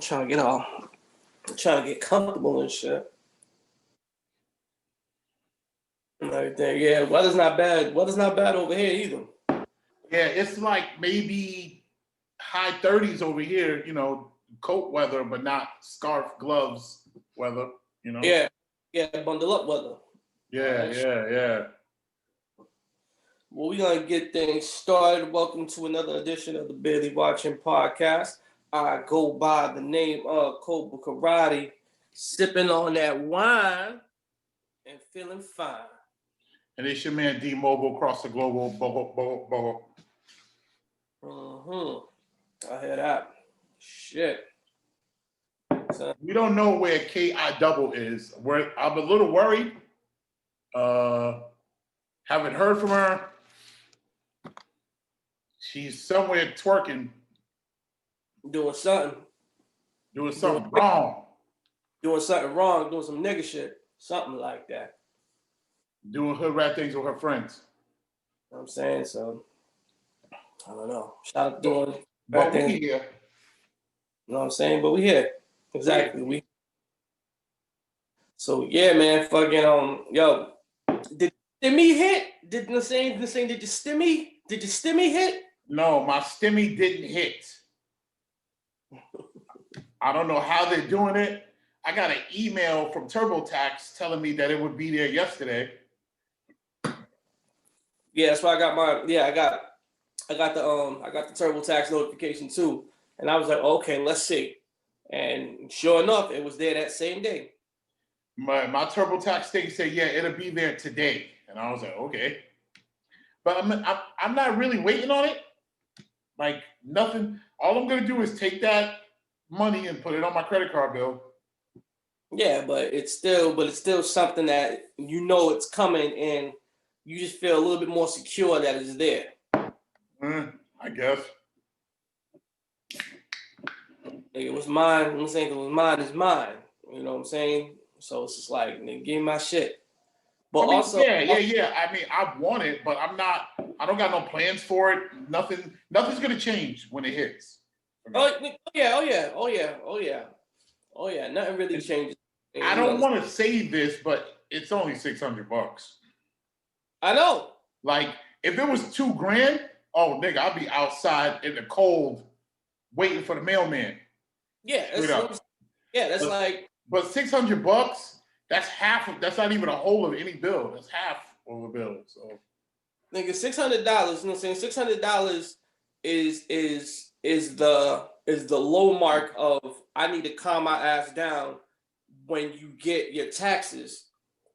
trying to get comfortable and shit. And everything. Yeah, weather's not bad. Weather's not bad over here either. Yeah, it's like maybe high 30s over here, you know, coat weather, but not scarf, gloves weather, you know? Yeah, bundle up weather. Yeah. Well, we're going to get things started. Welcome to another edition of the Barely Watching Podcast. I go by the name of Cobra Kai, sipping on that wine and feeling fine. And it's your man D-Mobile across the global. I hear that. Shit. So, We don't know where KI double is. I'm a little worried. Haven't heard from her. She's somewhere twerking. doing something Wrong. Doing something wrong, doing some nigga shit. Something like that. Doing hood rat things with her friends. You know what I'm saying? So, I don't know. Shout out doing But we things. here. You know what I'm saying? But we here. Exactly. So yeah, man, fucking yo. Did stimmy hit? Did you stimmy hit? No, my stimmy didn't hit. I don't know how they're doing it. I got an email from TurboTax telling me that it would be there yesterday. Yeah, that's why I got my I got the TurboTax notification too. And I was like, okay, let's see. And sure enough, it was there that same day. My TurboTax thing said, yeah, it'll be there today. And I was like, okay. But I'm not really waiting on it. Like nothing. All I'm gonna do is take that money and put it on my credit card bill. Yeah, but it's still something that you know it's coming, and you just feel a little bit more secure that it's there. I guess. It was mine. I'm saying it was mine is mine. You know what I'm saying? So it's just like, nigga, give me my shit. But also, yeah. I mean, I want it, but I don't got no plans for it. Nothing's gonna change when it hits. Oh yeah. Nothing really changes. I don't want to say this, but it's only $600. I know. Like, if it was $2,000, oh nigga, I'd be outside in the cold waiting for the mailman. Yeah, that's like. But $600, that's not even a whole of any bill. That's half of a bill. So, nigga, $600. You know what I'm saying? $600 is the low mark of I need to calm my ass down when you get your taxes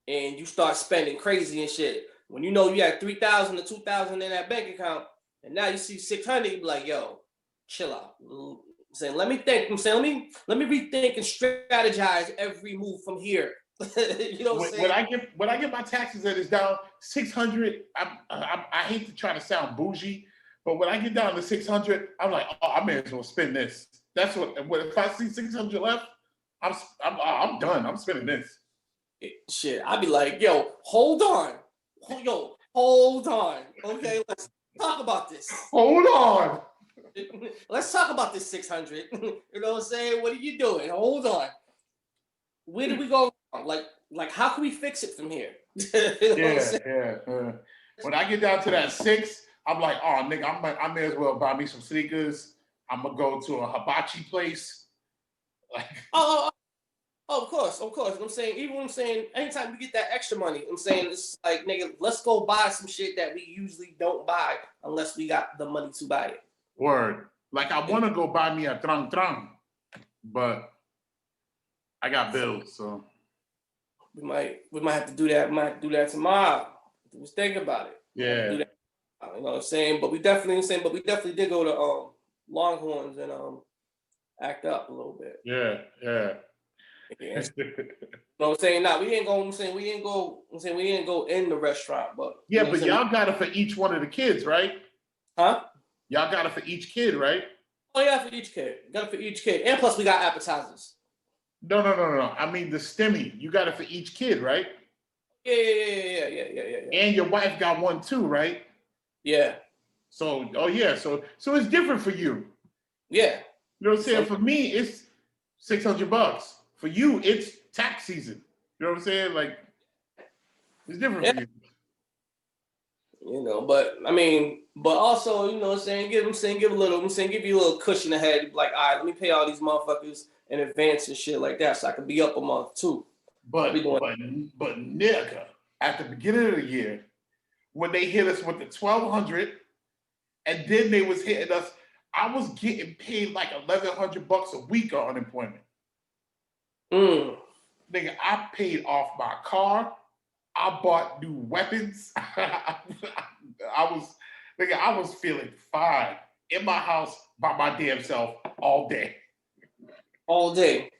and you start spending crazy and shit. When you know you had $3,000 to $2,000 in that bank account, and now you see $600, you be like, yo, chill out. I'm saying, let me think. I'm saying, let me rethink and strategize every move from here. You know what I'm saying? When I get my taxes that is down $600, I hate to try to sound bougie, but when I get down to $600, I'm like, oh, I may as well spend this. That's what. If I see $600 left, I'm done. I'm spending this. Shit, I'd be like, yo, hold on. Okay, let's talk about this. Hold on. Let's talk about this 600. You know what I'm saying? What are you doing? Hold on. Where do we go wrong? Like, how can we fix it from here? You know Yeah. When I get down to that 6, I'm like, oh, nigga, I may as well buy me some sneakers. I'm gonna go to a hibachi place. Like, of course. I'm saying, anytime we get that extra money, I'm saying it's like, nigga, let's go buy some shit that we usually don't buy unless we got the money to buy it. Word. Like, I want to go buy me a trang, but I got bills, so we might have to do that. We might have to do that tomorrow. Let's think about it. Yeah. You know what I'm saying? But we definitely did go to Longhorns and act up a little bit. Yeah. You know what I'm saying? Nah, we didn't go in the restaurant, but yeah, but y'all got it for each one of the kids, right? Huh? Y'all got it for each kid, right? Oh yeah, for each kid. Got it for each kid. And plus we got appetizers. No. I mean the stimmy. You got it for each kid, right? Yeah. And your wife got one too, right? Yeah. So, so it's different for you. Yeah. You know what I'm saying? For me, $600. For you, it's tax season. You know what I'm saying? Like, it's different for you. You know, but I mean, but also, you know what I'm saying, give you a little cushion ahead. Like, all right, let me pay all these motherfuckers in advance and shit like that, so I can be up a month too. But nigga, at the beginning of the year, when they hit us with the 1,200, and then they was hitting us, I was getting paid like $1,100 a week on unemployment. Nigga, I paid off my car. I bought new weapons. I was feeling fine in my house by my damn self all day. All day.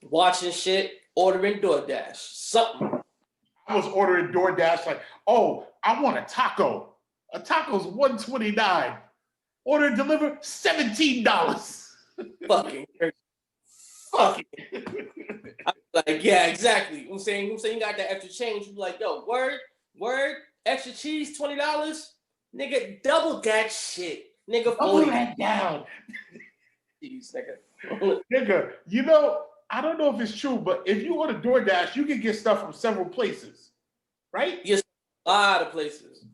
Watching shit, ordering DoorDash. Something. I was ordering DoorDash like, oh, I want a taco. A taco's $129. Order and deliver, $17. Fucking. Like, yeah, exactly. I'm saying you got that extra change. You be like, yo, word, extra cheese, $20. Nigga, double that shit. Nigga, double that down. Jeez, nigga. Nigga, you know, I don't know if it's true, but if you order DoorDash, you can get stuff from several places, right? Yes, a lot of places.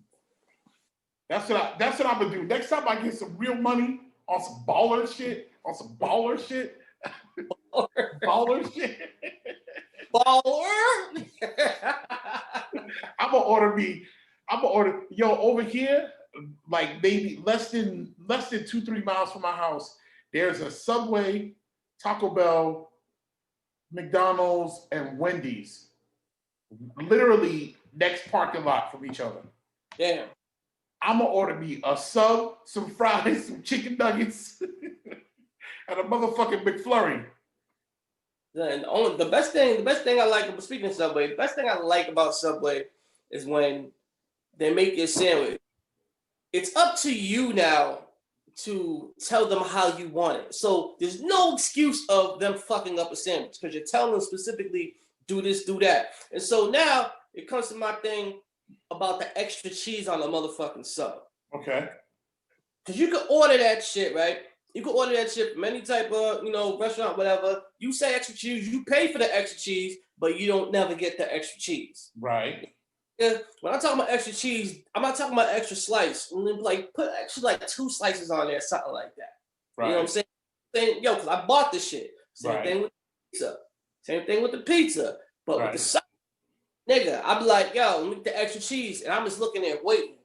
That's what I'm gonna do. Next time I get some real money on some baller shit. Baller shit. I'm gonna order, yo, over here, like maybe less than 2-3 miles from my house, there's a Subway, Taco Bell, McDonald's, and Wendy's. Literally next parking lot from each other. Damn. I'm gonna order me a sub, some fries, some chicken nuggets, and a motherfucking McFlurry. And the best thing I like, speaking of Subway, the best thing I like about Subway is when they make your sandwich. It's up to you now to tell them how you want it. So there's no excuse of them fucking up a sandwich because you're telling them specifically, do this, do that. And so now it comes to my thing about the extra cheese on the motherfucking sub. Okay. Because you can order that shit, right? You can order that shit from any type of, restaurant, whatever. You say extra cheese, you pay for the extra cheese, but you don't never get the extra cheese. Right. Yeah. When I'm talking about extra cheese, I'm not talking about extra slice. Like put extra like 2 slices on there, something like that. Right. You know what I'm saying? Yo, because I bought this shit. Same thing with the pizza. Same thing with the pizza. But with the sauce, nigga, I be like, yo, let me get the extra cheese. And I'm just looking there waiting.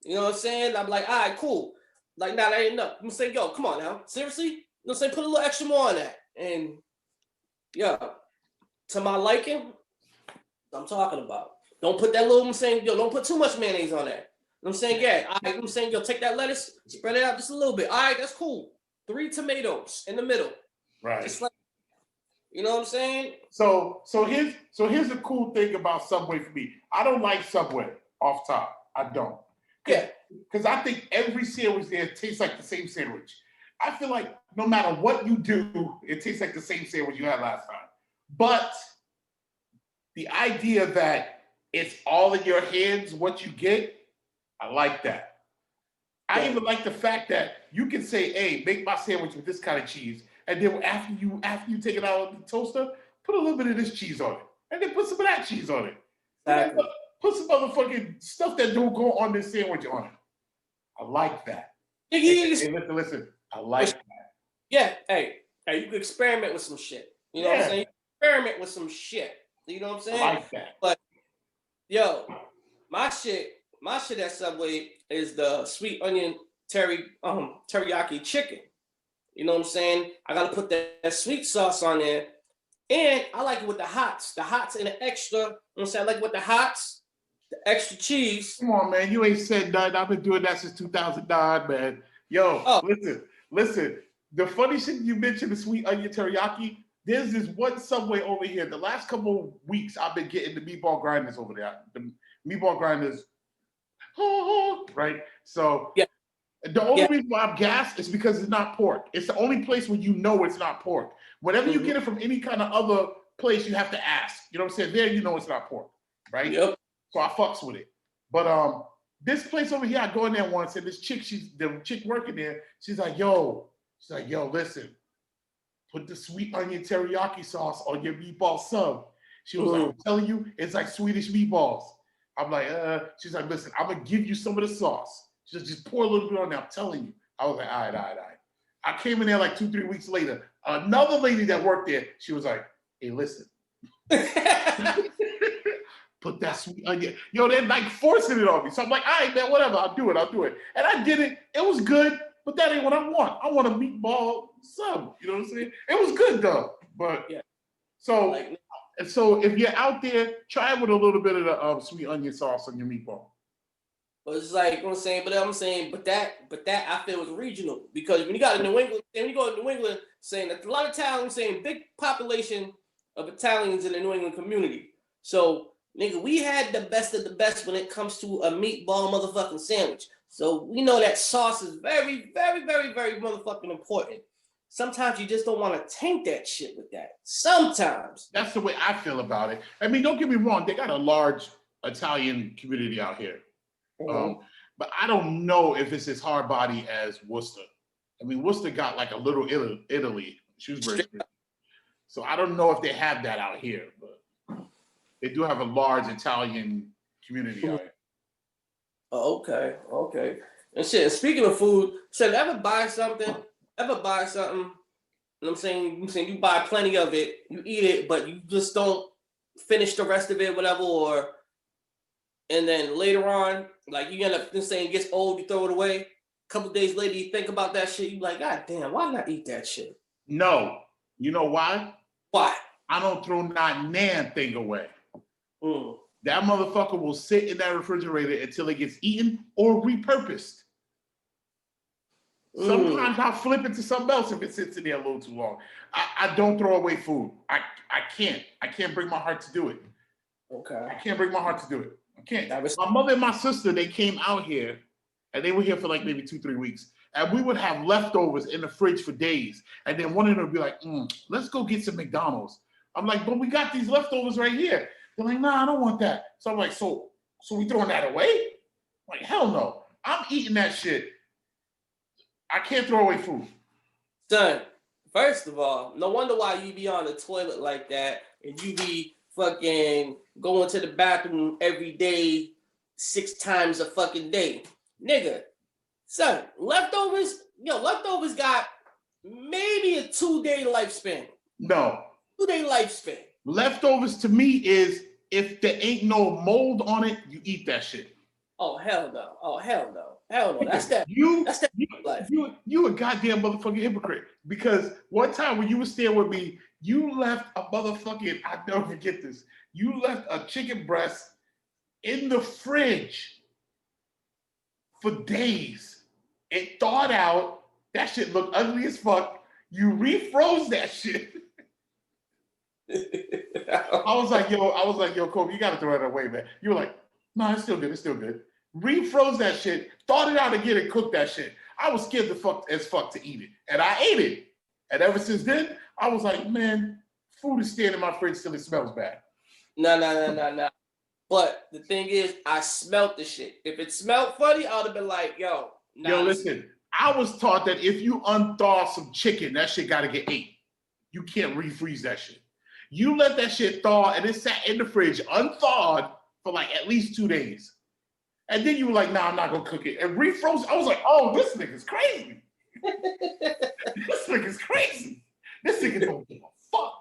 You know what I'm saying? I'm like, all right, cool. Like, nah, that ain't enough. I'm saying, yo, come on now. Seriously? You know what I'm saying? Put a little extra more on that. And, yeah, to my liking, I'm talking about. Don't put that little, I'm saying, yo, don't put too much mayonnaise on that. I'm saying, yeah, all right, I'm saying, yo, take that lettuce, spread it out just a little bit. All right, that's cool. 3 tomatoes in the middle. Right. Just like, you know what I'm saying? So here's the cool thing about Subway for me. I don't like Subway off top. I don't. Yeah. Because I think every sandwich there tastes like the same sandwich. I feel like no matter what you do, it tastes like the same sandwich you had last time. But the idea that it's all in your hands, what you get, I like that. I even like the fact that you can say, hey, make my sandwich with this kind of cheese. And then after you take it out of the toaster, put a little bit of this cheese on it. And then put some of that cheese on it. Exactly. Put some motherfucking stuff that don't go on this sandwich on it. I like that. Hey, listen. I like that. Yeah, hey, you can experiment with some shit. You know what I'm saying? Experiment with some shit. You know what I'm saying? I like that. But yo, my shit at Subway is the sweet onion teriyaki chicken. You know what I'm saying? I gotta put that sweet sauce on there. And I like it with the hots. The hots and the extra, you know what I'm saying? I like it with the hots, the extra cheese. Come on, man. You ain't said nothing. I've been doing that since 2009, man. Yo, listen. The funny shit you mentioned, the sweet onion teriyaki, there's this one Subway over here. The last couple of weeks, I've been getting the meatball grinders over there. The meatball grinders, right? So the only reason why I'm gassed is because it's not pork. It's the only place where you know it's not pork. Whenever you get it from any kind of other place, you have to ask. You know what I'm saying? There, you know it's not pork, right? Yep. So I fucks with it. But this place over here, I go in there once, and this chick, the chick working there, she's like, yo, listen, put the sweet onion teriyaki sauce on your meatball sub. She was like, I'm telling you, it's like Swedish meatballs. I'm like, she's like, listen, I'm gonna give you some of the sauce. She's like, just pour a little bit on there. I'm telling you. I was like, all right. I came in there like 2-3 weeks later. Another lady that worked there, she was like, hey, listen. Put that sweet onion. Yo, they're like forcing it on me. So I'm like, all right, man, whatever. I'll do it. And I did it. It was good, but that ain't what I want. I want a meatball sub. You know what I'm saying? It was good though. But yeah. So if you're out there, try it with a little bit of the sweet onion sauce on your meatball. But it's like, you know what I'm saying, but that I feel is regional, because when you got in New England, when you go to New England, saying that a lot of Italians, saying big population of Italians in the New England community. So nigga, we had the best of the best when it comes to a meatball motherfucking sandwich. So we know that sauce is very, very, very, very motherfucking important. Sometimes you just don't want to taint that shit with that. Sometimes. That's the way I feel about it. I mean, don't get me wrong. They got a large Italian community out here. But I don't know if it's as hard body as Worcester. I mean, Worcester got like a little Italy. Shrewsbury. So I don't know if they have that out here, but they do have a large Italian community out here. Oh, okay. And shit, speaking of food, so ever buy something, you know what I'm saying? You buy plenty of it, you eat it, but you just don't finish the rest of it, whatever, and then later on, like you end up just saying it gets old, you throw it away. A couple days later, you think about that shit, you like, God damn, why not eat that shit? No. You know why? Why? I don't throw not nan thing away. That motherfucker will sit in that refrigerator until it gets eaten or repurposed. Sometimes I'll flip it to something else if it sits in there a little too long. I don't throw away food. I can't bring my heart to do it. Okay. I can't bring my heart to do it. I can't. My mother and my sister, they came out here and they were here for like maybe 2-3 weeks. And we would have leftovers in the fridge for days. And then one of them would be like, let's go get some McDonald's. I'm like, but we got these leftovers right here. They're like, nah, I don't want that. So I'm like, so we throwing that away? I'm like, hell no. I'm eating that shit. I can't throw away food. Son, first of all, no wonder why you be on the toilet like that and you be fucking going to the bathroom every day 6 times a fucking day. Nigga, son, leftovers got maybe a 2-day lifespan. No. 2-day lifespan. Leftovers to me is if there ain't no mold on it, you eat that shit. Oh, hell no. That's that. You a goddamn motherfucking hypocrite. Because one time when you were staying with me, you left a motherfucking, I'll never forget this. You left a chicken breast in the fridge for days. It thawed out. That shit looked ugly as fuck. You refroze that shit. I was like, yo, Kobe, you gotta throw it away, man. You were like, no, it's still good. Refroze that shit, thawed it out again and cooked that shit. I was scared as fuck to eat it. And I ate it. And ever since then, I was like, man, food is staying in my fridge till it smells bad. No. But the thing is, I smelt the shit. If it smelled funny, I would have been like, yo. Yo, listen, I was taught that if you unthaw some chicken, that shit gotta get ate. You can't refreeze that shit. You let that shit thaw and it sat in the fridge unthawed for like at least 2 days. And then you were like, nah, I'm not gonna cook it. And refroze, I was like, oh, this nigga's crazy. This nigga's crazy. This nigga don't give a fuck.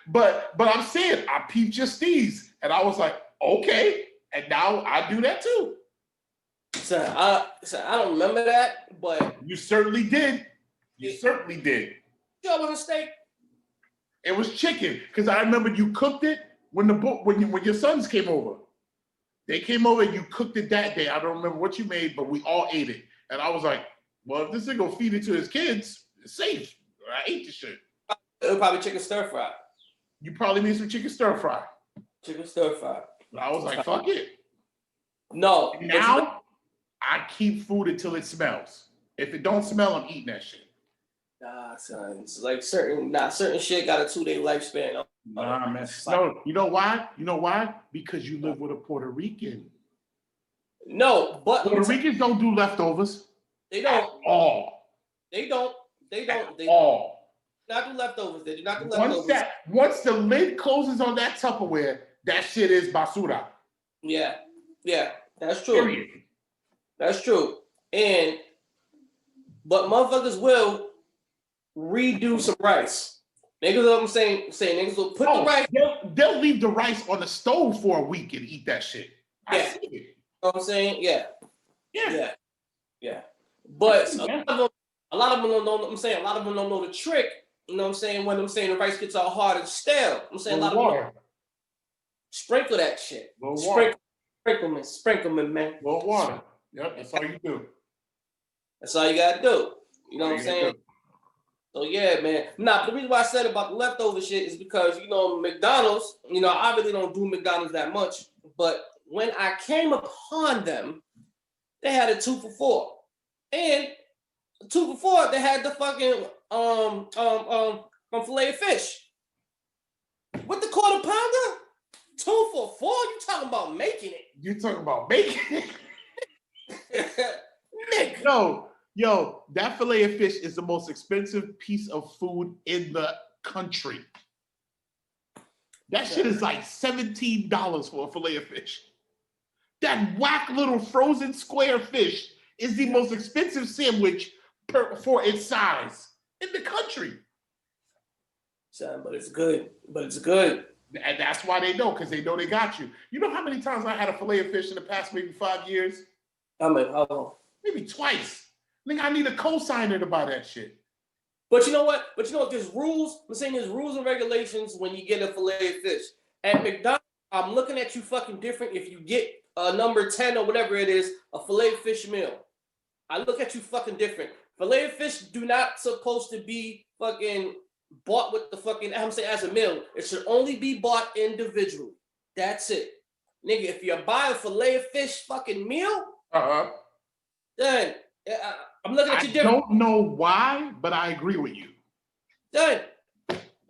But I'm saying, I peeped your steez. And I was like, okay. And now I do that too. So I don't remember that, but you certainly did. You certainly did. You was a steak? It was chicken, because I remember you cooked it when your sons came over. They came over and you cooked it that day. I don't remember what you made, but we all ate it. And I was like, well, if this nigga gonna feed it to his kids, it's safe. I ate the shit. It was probably chicken stir fry. You probably made some chicken stir fry. Chicken stir fry. But I was like, fuck it. No. Now I keep food until it smells. If it don't smell, I'm eating that shit. Nah, son. It's like certain shit got a 2-day lifespan. Nah, man. No, you know why? Because you live with a Puerto Rican. No, but Puerto Ricans don't do leftovers. They don't. At all. They don't. They don't. They do all. not do leftovers. They do not do leftovers. Once the lid closes on that Tupperware, that shit is basura. Yeah, that's true. Period. That's true. But motherfuckers will redo some rice. Niggas, what I'm saying niggas will put the rice. They'll leave the rice on the stove for a week and eat that shit. I see it. You know what I'm saying? Yeah. But a lot of them don't know what I'm saying. A lot of them don't know the trick. You know what I'm saying? When I'm saying the rice gets all hard and stale. I'm saying a lot of them sprinkle that shit. Sprinkle, man. Little water. Yep, that's all you do. That's all you gotta do. You know what I'm saying? So yeah, man. Nah, the reason why I said about the leftover shit is because, you know, McDonald's, you know, I really don't do McDonald's that much, but when I came upon them, they had a 2 for $4. And 2 for $4, they had the fucking fillet of fish. With the quarter pounder? 2 for $4? You talking about making it? You talking about making it? Nick. Yo, that fillet of fish is the most expensive piece of food in the country. That shit is like $17 for a fillet of fish. That whack little frozen square fish is the most expensive sandwich for its size in the country. Son, but it's good. And that's why they know, because they know they got you. You know how many times I had a fillet of fish in the past maybe 5 years? I mean, how long? Maybe twice. Nigga, I need a cosigner to buy that shit. But you know what? There's rules. I'm saying there's rules and regulations when you get a fillet of fish. At McDonald's, I'm looking at you fucking different if you get a number 10 or whatever it is, a fillet of fish meal. I look at you fucking different. Fillet of fish do not supposed to be fucking bought with the fucking, I'm saying as a meal. It should only be bought individually. That's it. Nigga, if you buy a fillet of fish fucking meal, then I'm looking at you different. I don't know why, but I agree with you. Done.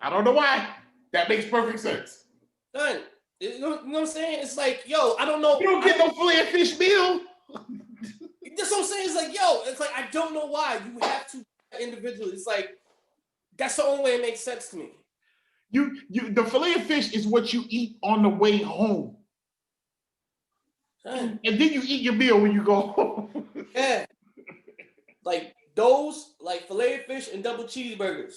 I don't know why. That makes perfect sense. Done. You know what I'm saying? It's like, yo, I don't know. You don't get no fillet of fish meal. That's what I'm saying. It's like, yo, it's like, I don't know why. You have to individually. It's like, that's the only way it makes sense to me. The fillet of fish is what you eat on the way home. Done. And then you eat your meal when you go home. Yeah. Like those, like fillet of fish and double cheeseburgers,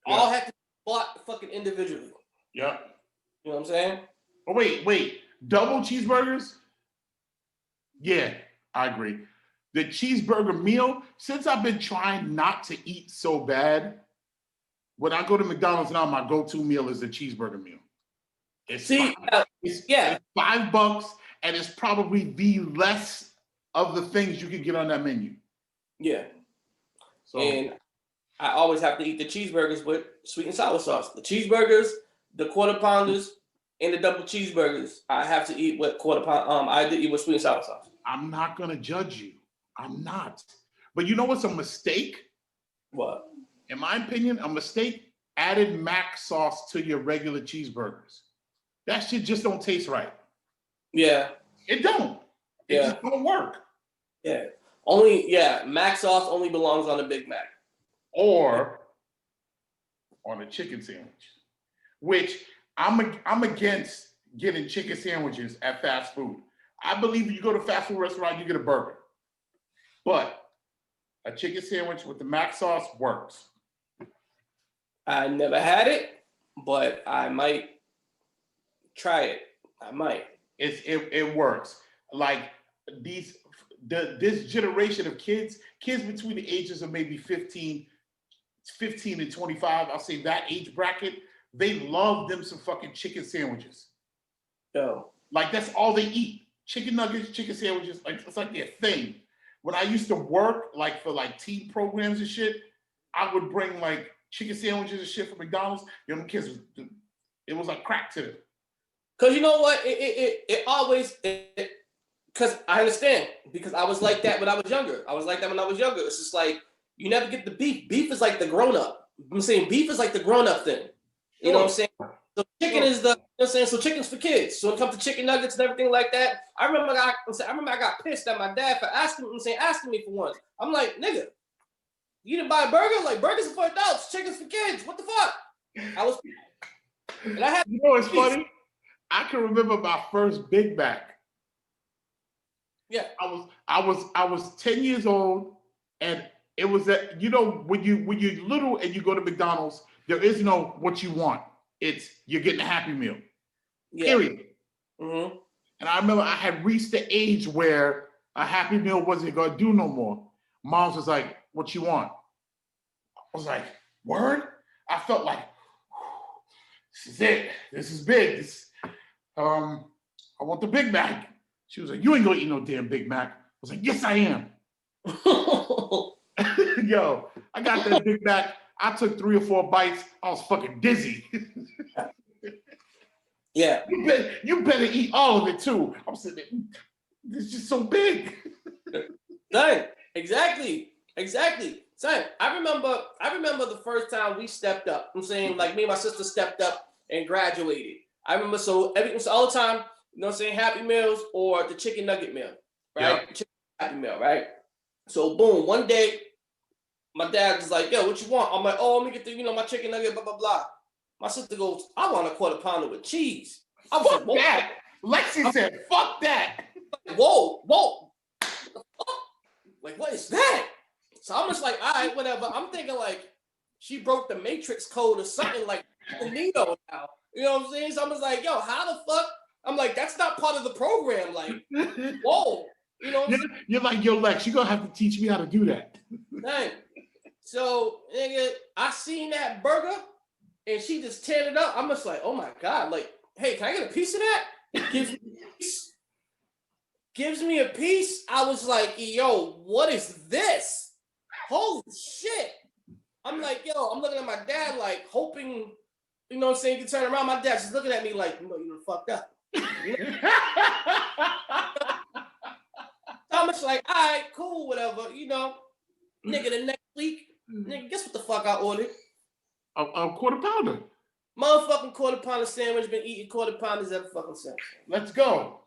all have to be bought fucking individually. Yep. You know what I'm saying? Oh, wait. Double cheeseburgers? Yeah, I agree. The cheeseburger meal, since I've been trying not to eat so bad, when I go to McDonald's now, my go-to meal is the cheeseburger meal. It's $5, and it's probably the less of the things you can get on that menu. Yeah. So, and I always have to eat the cheeseburgers with sweet and sour sauce. The cheeseburgers, the quarter pounders, and the double cheeseburgers, I have to eat with I have to eat with sweet and sour sauce. I'm not gonna judge you. I'm not. But you know what's a mistake? What? In my opinion, a mistake, added mac sauce to your regular cheeseburgers. That shit just don't taste right. Yeah. It don't. It just don't work. Yeah. Mac sauce only belongs on a Big Mac. Or on a chicken sandwich. Which I'm against getting chicken sandwiches at fast food. I believe if you go to a fast food restaurant, you get a burger. But a chicken sandwich with the mac sauce works. I never had it, but I might try it. I might. It works. Like this generation of kids between the ages of maybe 15 and 25, I'll say that age bracket, they love them some fucking chicken sandwiches. Oh. Like that's all they eat. Chicken nuggets, chicken sandwiches, like it's like their thing. When I used to work like for like teen programs and shit, I would bring like chicken sandwiches and shit from McDonald's. You know, kids, it was like crack to them. Cause you know what? It always, because I understand, because I was like that when I was younger. It's just like, you never get the beef. Beef is like the grown up. I'm saying beef is like the grown up thing. You know what I'm saying? So chicken is the, you know what I'm saying? So chicken's for kids. So when it comes to chicken nuggets and everything like that, I remember I got pissed at my dad for asking me for one. I'm like, nigga, You didn't buy a burger? Like, burgers are for adults, chicken's for kids. What the fuck? And I had. You know what's funny? I can remember my first Big Mac. Yeah. I was 10 years old, and it was that, you know, when you're little and you go to McDonald's, there is no what you want. It's you're getting a Happy Meal. Yeah. Period. Mm-hmm. And I remember I had reached the age where a Happy Meal wasn't gonna do no more. Mom's was like, "What you want?" I was like, "Word?" I felt like, "This is it. This is big. I want the Big Mac." She was like, "You ain't gonna eat no damn Big Mac." I was like, "Yes, I am." Yo, I got that Big Mac. I took 3 or 4 bites. I was fucking dizzy. Yeah. You better eat all of it too. I'm sitting there, it's just so big. Son, exactly. Son, I remember the first time we stepped up. I'm saying, like, me and my sister stepped up and graduated. I remember so all the time, you know what I'm saying, Happy Meals or the chicken nugget meal, right? Yep. Chicken Happy Meal, right? So boom, one day, my dad was like, "Yo, what you want?" I'm like, "Oh, let me get the, my chicken nugget, blah, blah, blah." My sister goes, "I want a quarter pounder with cheese." I was fuck like, that. Lexi said, "Fuck that." Whoa. Like, what is that? So I'm just like, all right, whatever. I'm thinking like she broke the Matrix code or something like Neo now. You know what I'm saying? So I'm just like, yo, how the fuck? I'm like, that's not part of the program. Like, whoa. You know what I'm saying? You're like, yo, Lex, you're gonna have to teach me how to do that. Dang. So, nigga, I seen that burger and she just teared it up. I'm just like, oh my God. Like, hey, can I get a piece of that? Gives me a piece. I was like, yo, what is this? Holy shit. I'm like, yo, I'm looking at my dad like hoping, you know what I'm saying, you can turn around. My dad's just looking at me like, you done fucked up. You know? I'm just like, all right, cool, whatever, Nigga, the next week, nigga, guess what the fuck I ordered? A quarter pounder. Motherfucking quarter pounder sandwich. Been eating quarter pounders ever fucking since. Let's go.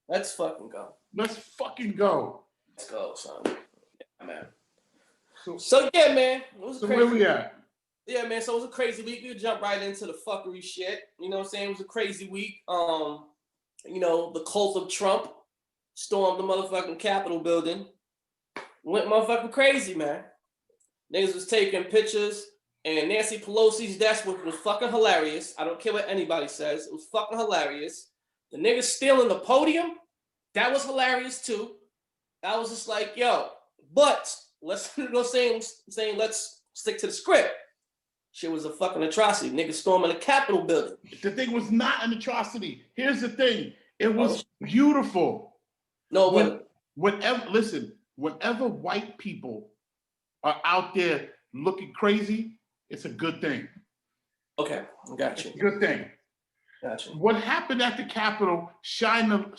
Let's fucking go. Let's fucking go. Let's go, son. Yeah, man. So yeah, man. It was crazy. Where we at? Yeah, man. So it was a crazy week. We'll jump right into the fuckery shit. You know what I'm saying? It was a crazy week. The cult of Trump stormed the motherfucking Capitol building. Went motherfucking crazy, man. Niggas was taking pictures, and Nancy Pelosi's desk was fucking hilarious. I don't care what anybody says. It was fucking hilarious. The niggas stealing the podium, that was hilarious too. I was just like, yo, but let's saying let's stick to the script. Shit was a fucking atrocity. Niggas storming the Capitol building. The thing was not an atrocity. Here's the thing. It was beautiful. No, whenever white people are out there looking crazy, it's a good thing. Okay, got you. Good thing. Gotcha. What happened at the Capitol shone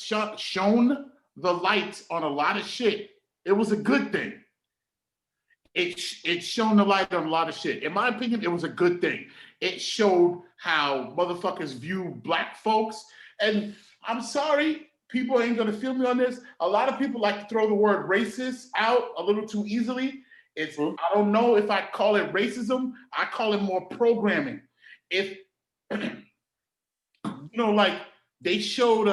the lights on a lot of shit. It was a good thing. It shone the light on a lot of shit. In my opinion, it was a good thing. It showed how motherfuckers view black folks. And I'm sorry, people ain't gonna feel me on this. A lot of people like to throw the word racist out a little too easily. I don't know if I call it racism. I call it more programming. If like they showed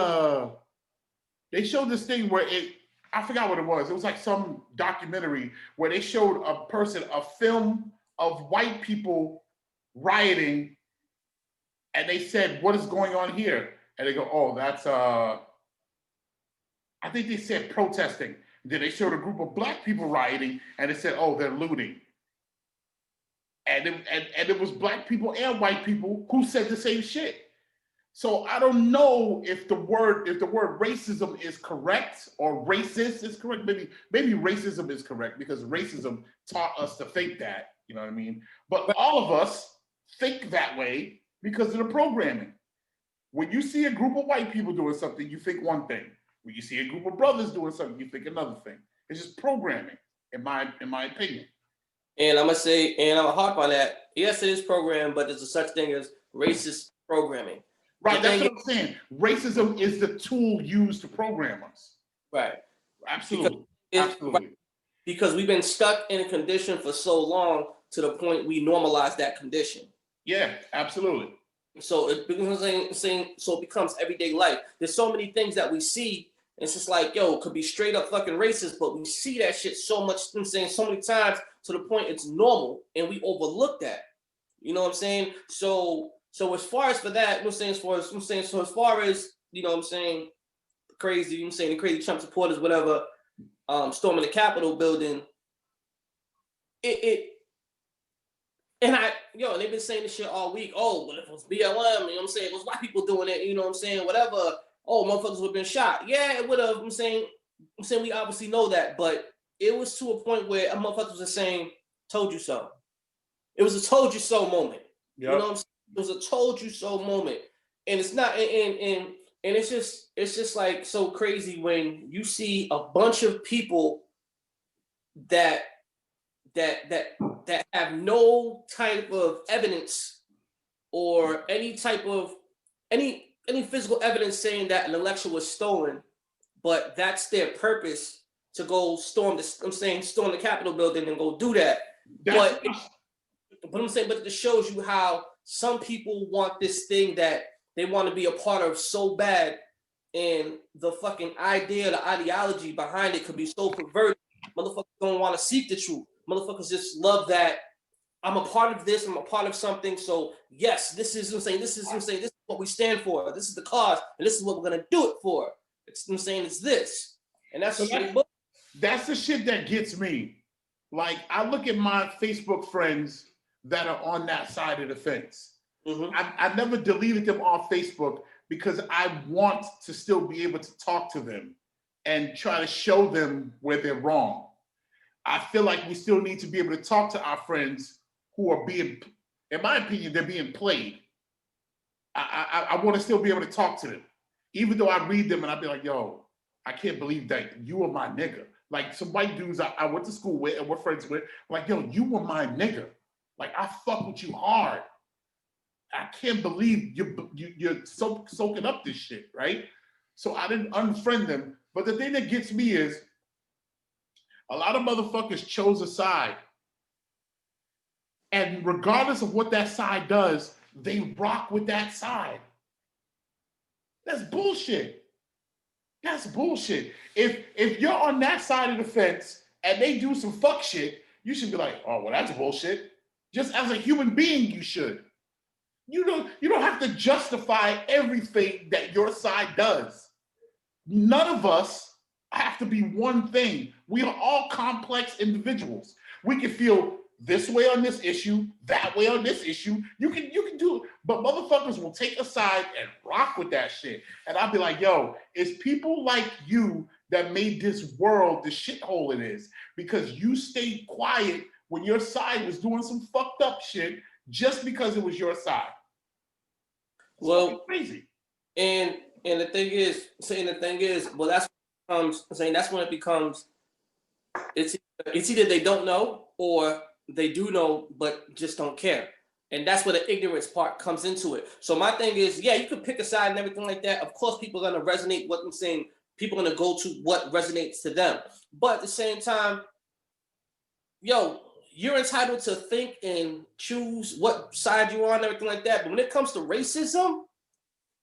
this thing where I forgot what it was. It was like some documentary where they showed a film of white people rioting, and they said, "What is going on here?" And they go, "Oh, that's I think they said protesting." Then they showed a group of black people rioting, and they said, "Oh, they're looting." And it was black people and white people who said the same shit. So I don't know if the word racism is correct or racist is correct. Maybe racism is correct because racism taught us to think that, you know what I mean? But all of us think that way because of the programming. When you see a group of white people doing something, you think one thing. When you see a group of brothers doing something, you think another thing. It's just programming, in my opinion. And I'm gonna say, and I'm gonna harp on that. Yes, it is programmed, but there's a such thing as racist programming. Right, that's what I'm saying. Racism is the tool used to program us. Right. Absolutely. Absolutely. Because we've been stuck in a condition for so long to the point we normalize that condition. Yeah, absolutely. So it becomes so it becomes everyday life. There's so many things that we see. And it's just like, yo, it could be straight up fucking racist, but we see that shit so much, I'm saying, so many times to the point it's normal and we overlook that. You know what I'm saying? So as far as for that, as far as, you know what I'm saying, crazy, you know what I'm saying, the crazy Trump supporters, whatever, storming the Capitol building, and they've been saying this shit all week. Oh, but if it was BLM, you know what I'm saying, it was white people doing it, you know what I'm saying, whatever. Oh, motherfuckers would have been shot. Yeah, it would have. I'm saying we obviously know that, but it was to a point where a motherfucker was saying, "Told you so." It was a "told you so" moment. Yep. You know what I'm saying? It was a "told you so" moment, and it's not, and it's just like so crazy when you see a bunch of people that have no type of evidence or any type of any physical evidence saying that an election was stolen, but that's their purpose to go storm the Capitol building and go do that. But it shows you how some people want this thing that they want to be a part of so bad, and the fucking idea, the ideology behind it could be so perverted. Motherfuckers don't want to seek the truth. Motherfuckers just love that I'm a part of this. I'm a part of something. So yes, this is what we stand for. This is the cause, and this is what we're gonna do it for. It's this, and that's the shit that gets me. Like, I look at my Facebook friends that are on that side of the fence. Mm-hmm. I never deleted them off Facebook because I want to still be able to talk to them and try to show them where they're wrong. I feel like we still need to be able to talk to our friends who are being, in my opinion, they're being played. I want to still be able to talk to them. Even though I read them and I'd be like, yo, I can't believe that you were my nigga. Like, some white dudes I went to school with and we're friends with, like, yo, you were my nigga. Like, I fuck with you hard. I can't believe you're soaking up this shit, right? So I didn't unfriend them. But the thing that gets me is a lot of motherfuckers chose a side. And regardless of what that side does, they rock with that side. That's bullshit. That's bullshit. If you're on that side of the fence and they do some fuck shit, you should be like, oh, well, that's bullshit. Just as a human being, you should. You don't have to justify everything that your side does. None of us have to be one thing. We are all complex individuals. We can feel this way on this issue, that way on this issue. You can do it, but motherfuckers will take a side and rock with that shit. And I'll be like, yo, it's people like you that made this world the shithole it is, because you stayed quiet when your side was doing some fucked up shit just because it was your side. It's well, crazy. And the thing is, well, that's when it becomes. It's either they don't know or they do know but just don't care, and that's where the ignorance part comes into it. So my thing is, yeah, you could pick a side and everything like that. Of course, people are gonna resonate what I'm saying. People are gonna go to what resonates to them. But at the same time, yo, you're entitled to think and choose what side you're on and everything like that. But when it comes to racism,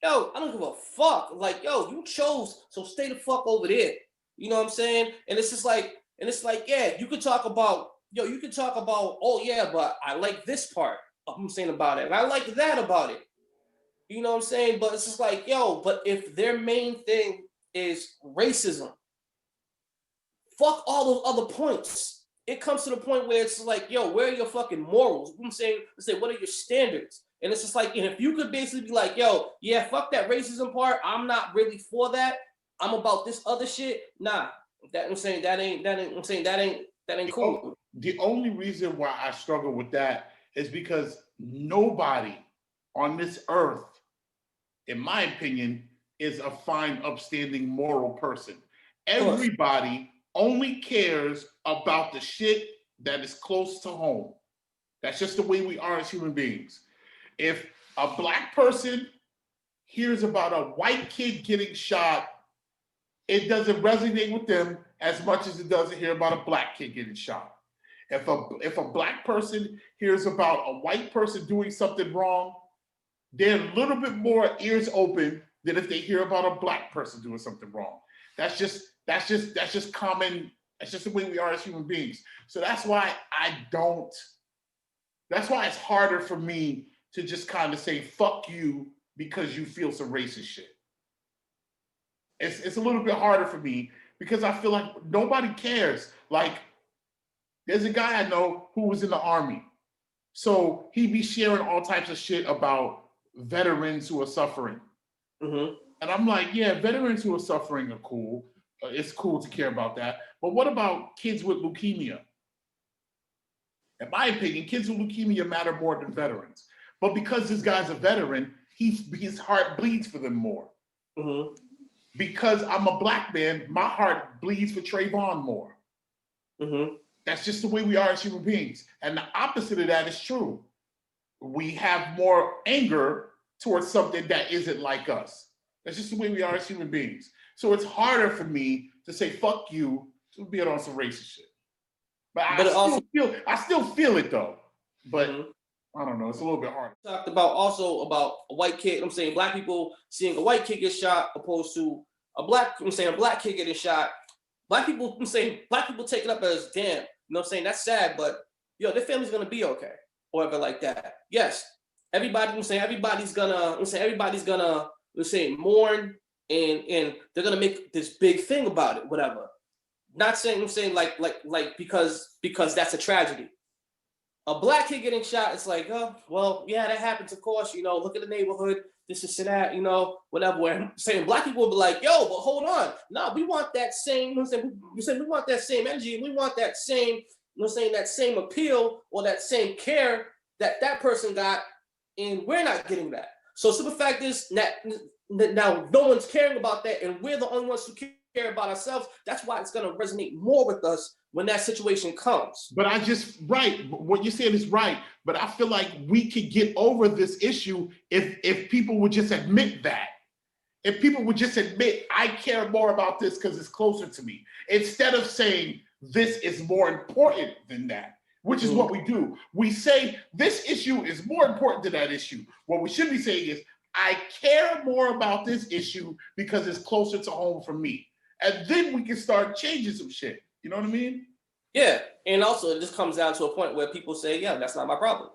yo, I don't give a fuck. Like, yo, you chose, so stay the fuck over there. You know what I'm saying? And it's just like, yeah, you could talk about, oh yeah, but I like this part I'm saying about it, and I like that about it. You know what I'm saying? But it's just like, yo, but if their main thing is racism, fuck all those other points. It comes to the point where it's like, yo, where are your fucking morals? I'm saying, let's say, what are your standards? And it's just like, and if you could basically be like, yo, yeah, fuck that racism part. I'm not really for that. I'm about this other shit. Nah, that ain't cool. The only reason why I struggle with that is because nobody on this earth, in my opinion, is a fine, upstanding, moral person. Everybody only cares about the shit that is close to home. That's just the way we are as human beings. If a black person hears about a white kid getting shot, it doesn't resonate with them as much as it does to hear about a black kid getting shot. If a black person hears about a white person doing something wrong, they're a little bit more ears open than if they hear about a black person doing something wrong. That's just common. That's just the way we are as human beings. So that's why that's why it's harder for me to just kind of say fuck you because you feel some racist shit. It's a little bit harder for me because I feel like nobody cares. Like, there's a guy I know who was in the Army. So he'd be sharing all types of shit about veterans who are suffering. Mm-hmm. And I'm like, yeah, veterans who are suffering are cool. It's cool to care about that. But what about kids with leukemia? In my opinion, kids with leukemia matter more than veterans. But because this guy's a veteran, his heart bleeds for them more. Mm-hmm. Because I'm a black man, my heart bleeds for Trayvon more. Mm-hmm. That's just the way we are as human beings. And the opposite of that is true. We have more anger towards something that isn't like us. That's just the way we are as human beings. So it's harder for me to say fuck you to be on some racist shit. But I still feel it though. But I don't know, it's a little bit harder. Talked about also about a white kid. I'm saying black people seeing a white kid get shot opposed to a black kid getting shot. Black people take it up as damn. You know what I'm saying? That's sad, but their family's gonna be okay. Or whatever like that. Yes. Everybody's gonna mourn and they're gonna make this big thing about it, whatever. Not saying because that's a tragedy. A black kid getting shot, it's like, oh, well, yeah, that happens, of course, look at the neighborhood, this is that, whatever. Where saying black people will be like, yo, but hold on. No, we want that same, we want that same energy, we want that same, that same appeal or that same care that person got, and we're not getting that. So simple fact is that now no one's caring about that, and we're the only ones who care about ourselves. That's why it's going to resonate more with us when that situation comes. But what you're saying is right, but I feel like we could get over this issue if people would just admit that. If people would just admit, I care more about this because it's closer to me, instead of saying this is more important than that, which is what we do. We say this issue is more important than that issue. What we should be saying is, I care more about this issue because it's closer to home for me. And then we can start changing some shit. You know what I mean? Yeah. And also it just comes down to a point where people say, yeah, that's not my problem.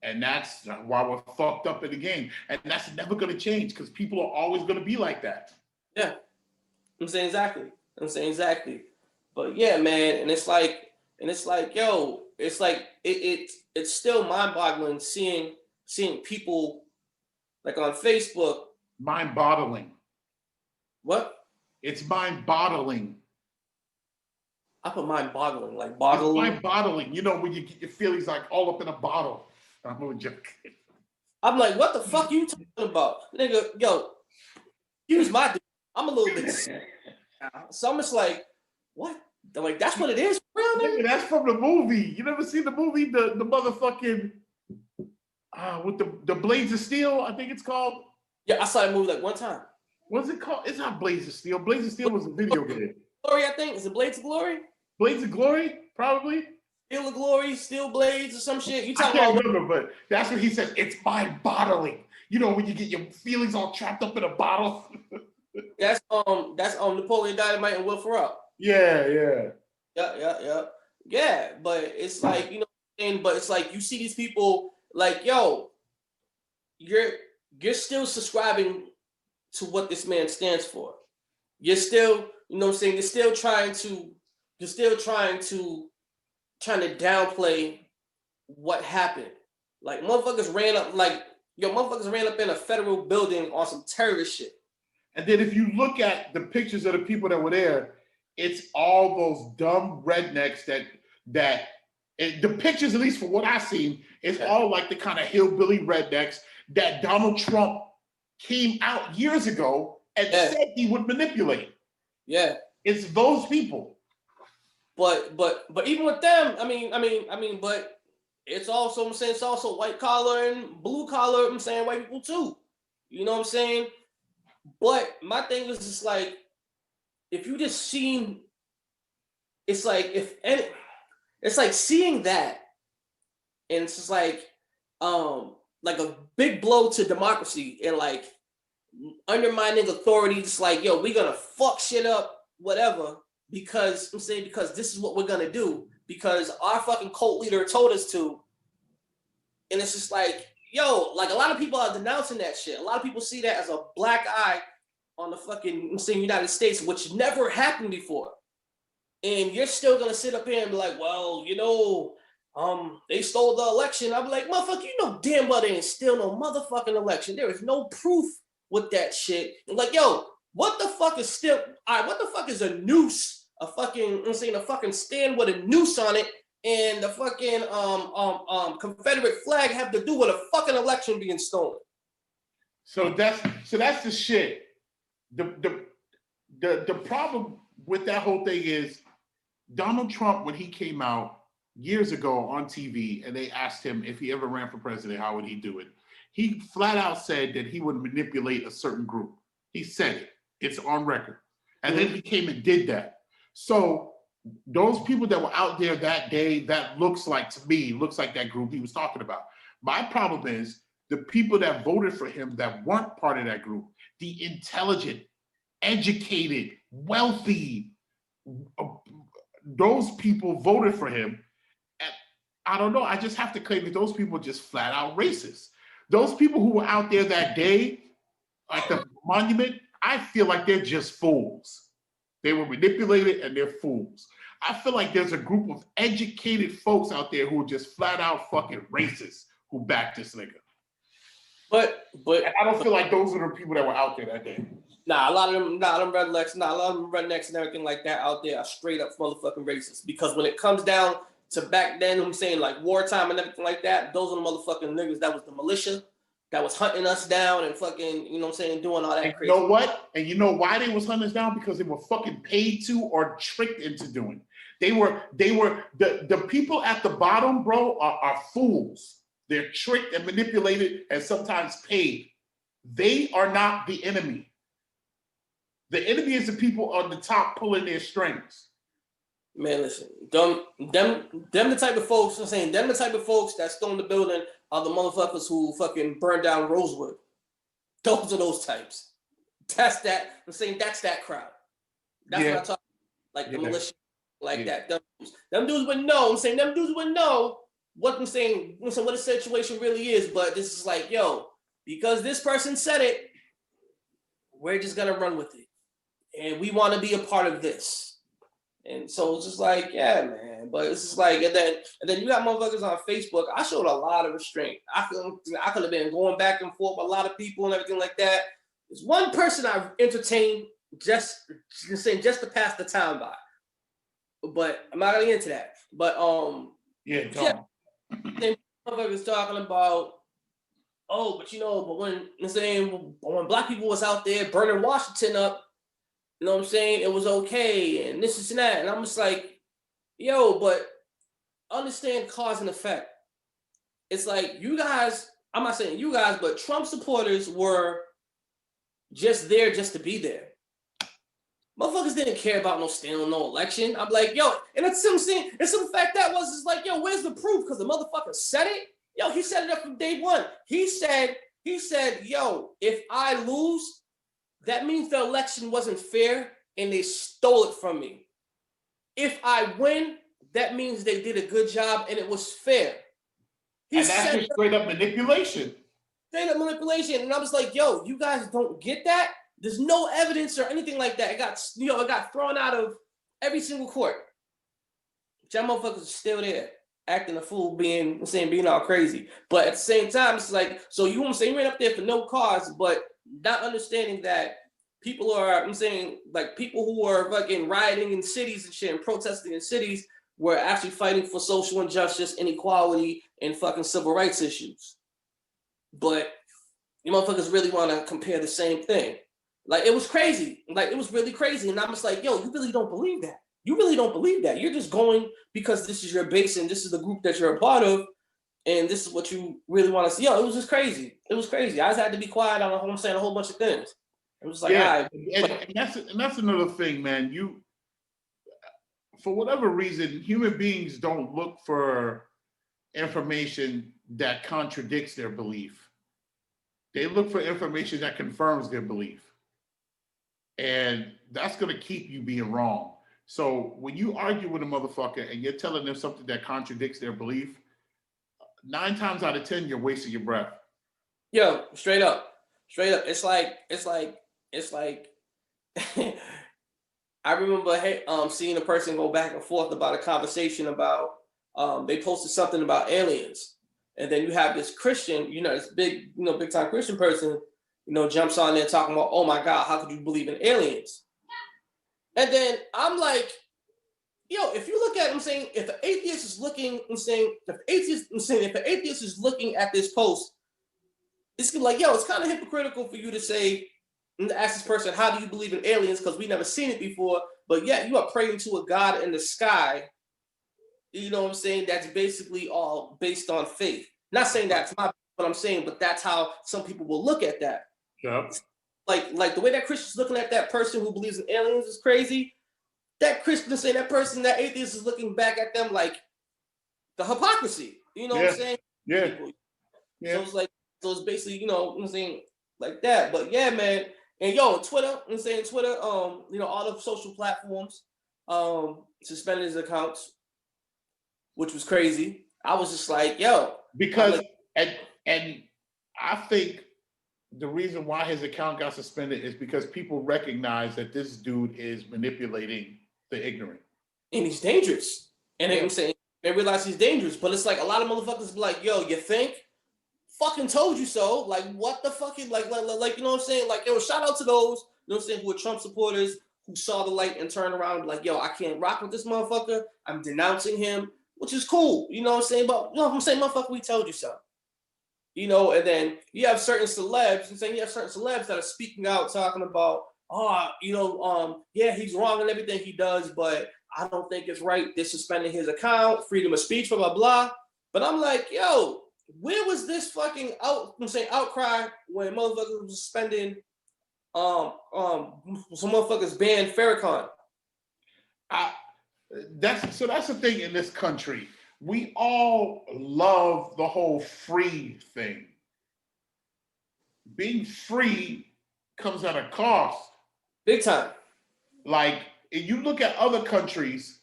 And that's why we're fucked up in the game. And that's never going to change because people are always going to be like that. Yeah. I'm saying exactly. But yeah, man. And it's like, yo, it's like, it's still mind-boggling seeing people like on Facebook. Mind-boggling. What? It's mind-boggling. I put mind-boggling, like boggling. It's mind-boggling. When you get your feelings like all up in a bottle. I'm only joking. I'm like, what the fuck are you talking about? Nigga, yo, use my dude. I'm a little bit sick. So I'm just like, what? Like, that's what it is, real nigga? Nigga, that's from the movie. You never seen the movie, the motherfucking with the Blades of Steel, I think it's called. Yeah, I saw that movie like one time. What's it called? It's not Blades of Steel. Blades of Steel was a video game. Glory, I think. Is it Blades of Glory? Blades of Glory, probably. Steel of Glory, Steel Blades, or some shit. You talking I can't about? remember, but that's what he said. It's mind-boggling. When you get your feelings all trapped up in a bottle. That's Napoleon Dynamite and Will Ferrell. Yeah. Yeah, but it's like, but it's like you see these people like, yo, you're still subscribing to what this man stands for. You're still, you're still trying to downplay what happened. Like motherfuckers ran up in a federal building on some terrorist shit. And then if you look at the pictures of the people that were there, it's all those dumb rednecks that the pictures, at least from what I've seen, it's all like the kind of hillbilly rednecks that Donald Trump came out years ago and said he would manipulate. Yeah. It's those people. But even with them, but it's also, I'm saying, it's also white collar and blue collar, I'm saying, white people too. You know what I'm saying? But my thing is just like, if you just seen, it's like it's like seeing that, and it's just like a big blow to democracy and like undermining authority. Just like, yo, we're gonna fuck shit up, whatever, because because this is what we're gonna do because our fucking cult leader told us to. And it's just like, yo, like a lot of people are denouncing that shit. A lot of people see that as a black eye on the fucking United States, which never happened before. And you're still gonna sit up here and be like, well, they stole the election. I'm like, motherfucker, you know damn well they didn't steal no motherfucking election. There is no proof with that shit. I'm like, yo, what the fuck is still? All right, what the fuck is a noose? A fucking stand with a noose on it, and the fucking Confederate flag have to do with a fucking election being stolen. So that's the shit. The problem with that whole thing is Donald Trump, when he came out years ago on TV and they asked him if he ever ran for president, how would he do it? He flat out said that he would manipulate a certain group. He said it. It's on record. And then he came and did that. So those people that were out there that day, that looks like that group he was talking about. My problem is the people that voted for him that weren't part of that group, the intelligent, educated, wealthy, those people voted for him. And I don't know, I just have to claim that those people are just flat out racist. Those people who were out there that day, like the monument, I feel like they're just fools. They were manipulated and they're fools. I feel like there's a group of educated folks out there who are just flat out fucking racist who backed this nigga. But I don't feel like those are the people that were out there that day. A lot of them rednecks and everything like that out there are straight up motherfucking racist. Because when it comes down to back then, I'm saying like wartime and everything like that, those are the motherfucking niggas that was the militia that was hunting us down and fucking, doing all that and crazy. You know what? And you know why they was hunting us down? Because they were fucking paid to or tricked into doing. They were the people at the bottom, bro, are fools. They're tricked and manipulated and sometimes paid. They are not the enemy. The enemy is the people on the top pulling their strings. Man, listen, them the type of folks, them the type of folks that stole the building are the motherfuckers who fucking burned down Rosewood. Those are those types. That's that crowd. That's what I talk like the militia, like that. Them dudes would know. Them dudes would know what what the situation really is. But this is like, yo, because this person said it, we're just gonna run with it, and we want to be a part of this. And so it's just like, yeah, man. But it's just like, and then you got motherfuckers on Facebook. I showed a lot of restraint. I could have been going back and forth with a lot of people and everything like that. There's one person I've entertained just to pass the time by. But I'm not gonna get into that. But motherfuckers talking about, but when black people was out there burning Washington up, you know what I'm saying? It was okay, and this and that. And I'm just like, yo, but understand cause and effect. It's like you guys, I'm not saying you guys, but Trump supporters were just there just to be there. Motherfuckers didn't care about no stealing no election. I'm like, yo, and it's some thing, and some fact that was just like, yo, where's the proof? Because the motherfucker said it. Yo, he set it up from day one. He said, yo, if I lose, that means the election wasn't fair and they stole it from me. If I win, that means they did a good job and it was fair. And that's just straight up manipulation. Straight up manipulation. And I was like, yo, you guys don't get that? There's no evidence or anything like that. It got thrown out of every single court. That motherfuckers are still there, acting a fool, being all crazy. But at the same time, it's like, so you want to say you went up there for no cause, but not understanding that people are, people who are fucking rioting in cities and shit and protesting in cities were actually fighting for social injustice, inequality, and fucking civil rights issues. But you motherfuckers really want to compare the same thing. Like, it was crazy. Like, it was really crazy. And I'm just like, yo, you really don't believe that. You really don't believe that. You're just going because this is your base and this is the group that you're a part of. And this is what you really want to see. Yo, it was just crazy. It was crazy. I just had to be quiet on a whole bunch of things. It was like, all right. And that's another thing, man. You, for whatever reason, human beings don't look for information that contradicts their belief. They look for information that confirms their belief. And that's going to keep you being wrong. So when you argue with a motherfucker and you're telling them something that contradicts their belief, 9 times out of 10, you're wasting your breath. Yo, straight up. It's like I remember seeing a person go back and forth about a conversation about they posted something about aliens, and then you have this Christian, this big time Christian person, jumps on there talking about, oh my God, how could you believe in aliens? And then I'm like, if you look at it, I'm saying, if an atheist is looking, if an atheist is looking at this post, it's like, it's kind of hypocritical for you to say, and ask this person, how do you believe in aliens? Because we never seen it before, but yet you are praying to a God in the sky, that's basically all based on faith. Not saying that's what I'm saying, but that's how some people will look at that. Yep. Like the way that Christian's looking at that person who believes in aliens is crazy. That Christian saying that person, that atheist is looking back at them like the hypocrisy. You know what I'm saying? Yeah. So it's basically, what I'm saying, like that. But yeah, man. And Twitter, all the social platforms suspended his accounts, which was crazy. I was just like, because and I think the reason why his account got suspended is because people recognize that this dude is manipulating the ignorant. And he's dangerous. And I'm saying they realize he's dangerous, but it's like a lot of motherfuckers be like, you think? Fucking told you so. Like, what the fucking, like, you know what I'm saying? Like, shout out to those, who are Trump supporters, who saw the light and turned around and be like, I can't rock with this motherfucker. I'm denouncing him, which is cool. You know what I'm saying? But, I'm saying, motherfucker, we told you so. And then you have certain celebs, that are speaking out, talking about, he's wrong in everything he does, but I don't think it's right. They're suspending his account, freedom of speech, blah, blah, blah. But I'm like, where was this fucking outcry when motherfuckers was suspending some motherfuckers banned Farrakhan? That's the thing in this country. We all love the whole free thing. Being free comes at a cost. Big time. Like, if you look at other countries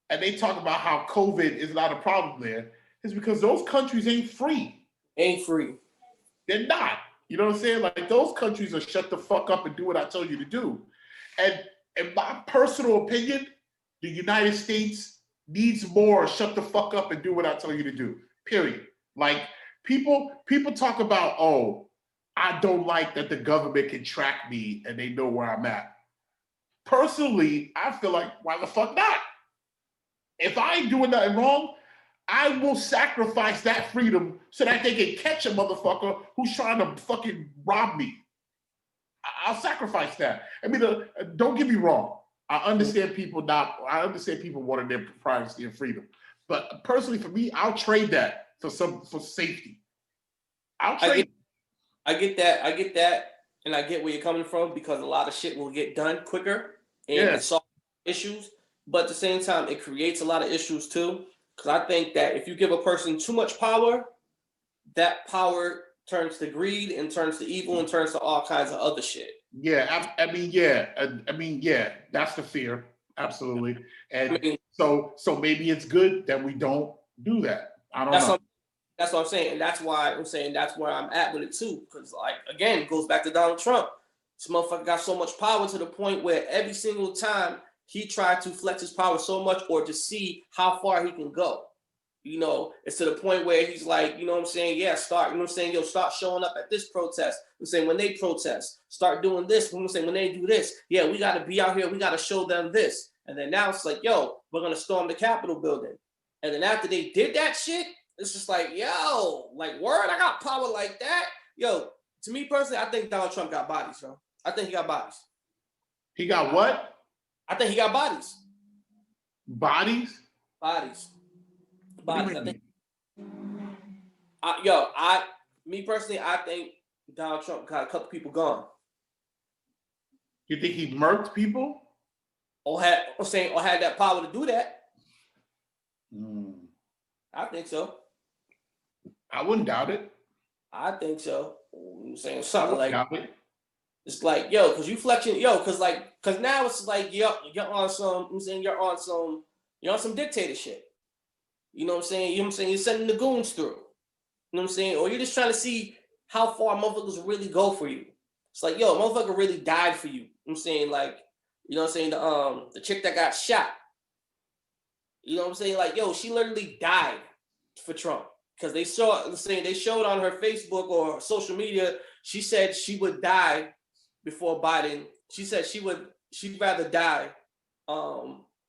and they talk about how COVID is not a problem there, it's because those countries ain't free. They're not. You know what I'm saying? Like, those countries are shut the fuck up and do what I tell you to do. And in my personal opinion, the United States needs more shut the fuck up and do what I tell you to do. Period. Like, people talk about, I don't like that the government can track me and they know where I'm at. Personally, I feel like, why the fuck not? If I ain't doing nothing wrong, I will sacrifice that freedom so that they can catch a motherfucker who's trying to fucking rob me. I'll sacrifice that. I mean, don't get me wrong. I understand people wanting their privacy and freedom. But personally, for me, I'll trade that for safety. I get that. And I get where you're coming from, because a lot of shit will get done quicker and solve issues. But at the same time, it creates a lot of issues too. Because I think that if you give a person too much power, that power turns to greed and turns to evil and turns to all kinds of other shit. Yeah, I mean, that's the fear. Absolutely. And so maybe it's good that we don't do that. I don't know. That's what I'm saying. And that's why I'm saying that's where I'm at with it too. Because, like, again, it goes back to Donald Trump. This motherfucker got so much power to the point where every single time he tried to flex his power so much, or to see how far he can go. It's to the point where he's like, start showing up at this protest. I'm saying, when they protest, start doing this. When they do this, we got to be out here. We got to show them this. And then now it's like, we're going to storm the Capitol building. And then after they did that shit, it's just like, like, word, I got power like that. To me personally, I think Donald Trump got bodies, bro. I think he got bodies. He got what? I think he got bodies. Bodies? Bodies. I think. Me personally, I think Donald Trump got a couple people gone. You think he murked people? Or had that power to do that? I think so. I wouldn't doubt it. I think so. I'm saying something like doubt it. It's like, yo, because you flexing, because now it's like you're on some. I'm saying you're on some dictator shit. You know what I'm saying? You know what I'm saying? You're sending the goons through. You know what I'm saying? Or you're just trying to see how far motherfuckers really go for you. It's like, yo, motherfucker really died for you. I'm saying, like, you know what I'm saying? The chick that got shot. You know what I'm saying? Like, yo, she literally died for Trump. Because they showed on her Facebook or social media, she said she would die before Biden. She said she'd rather die.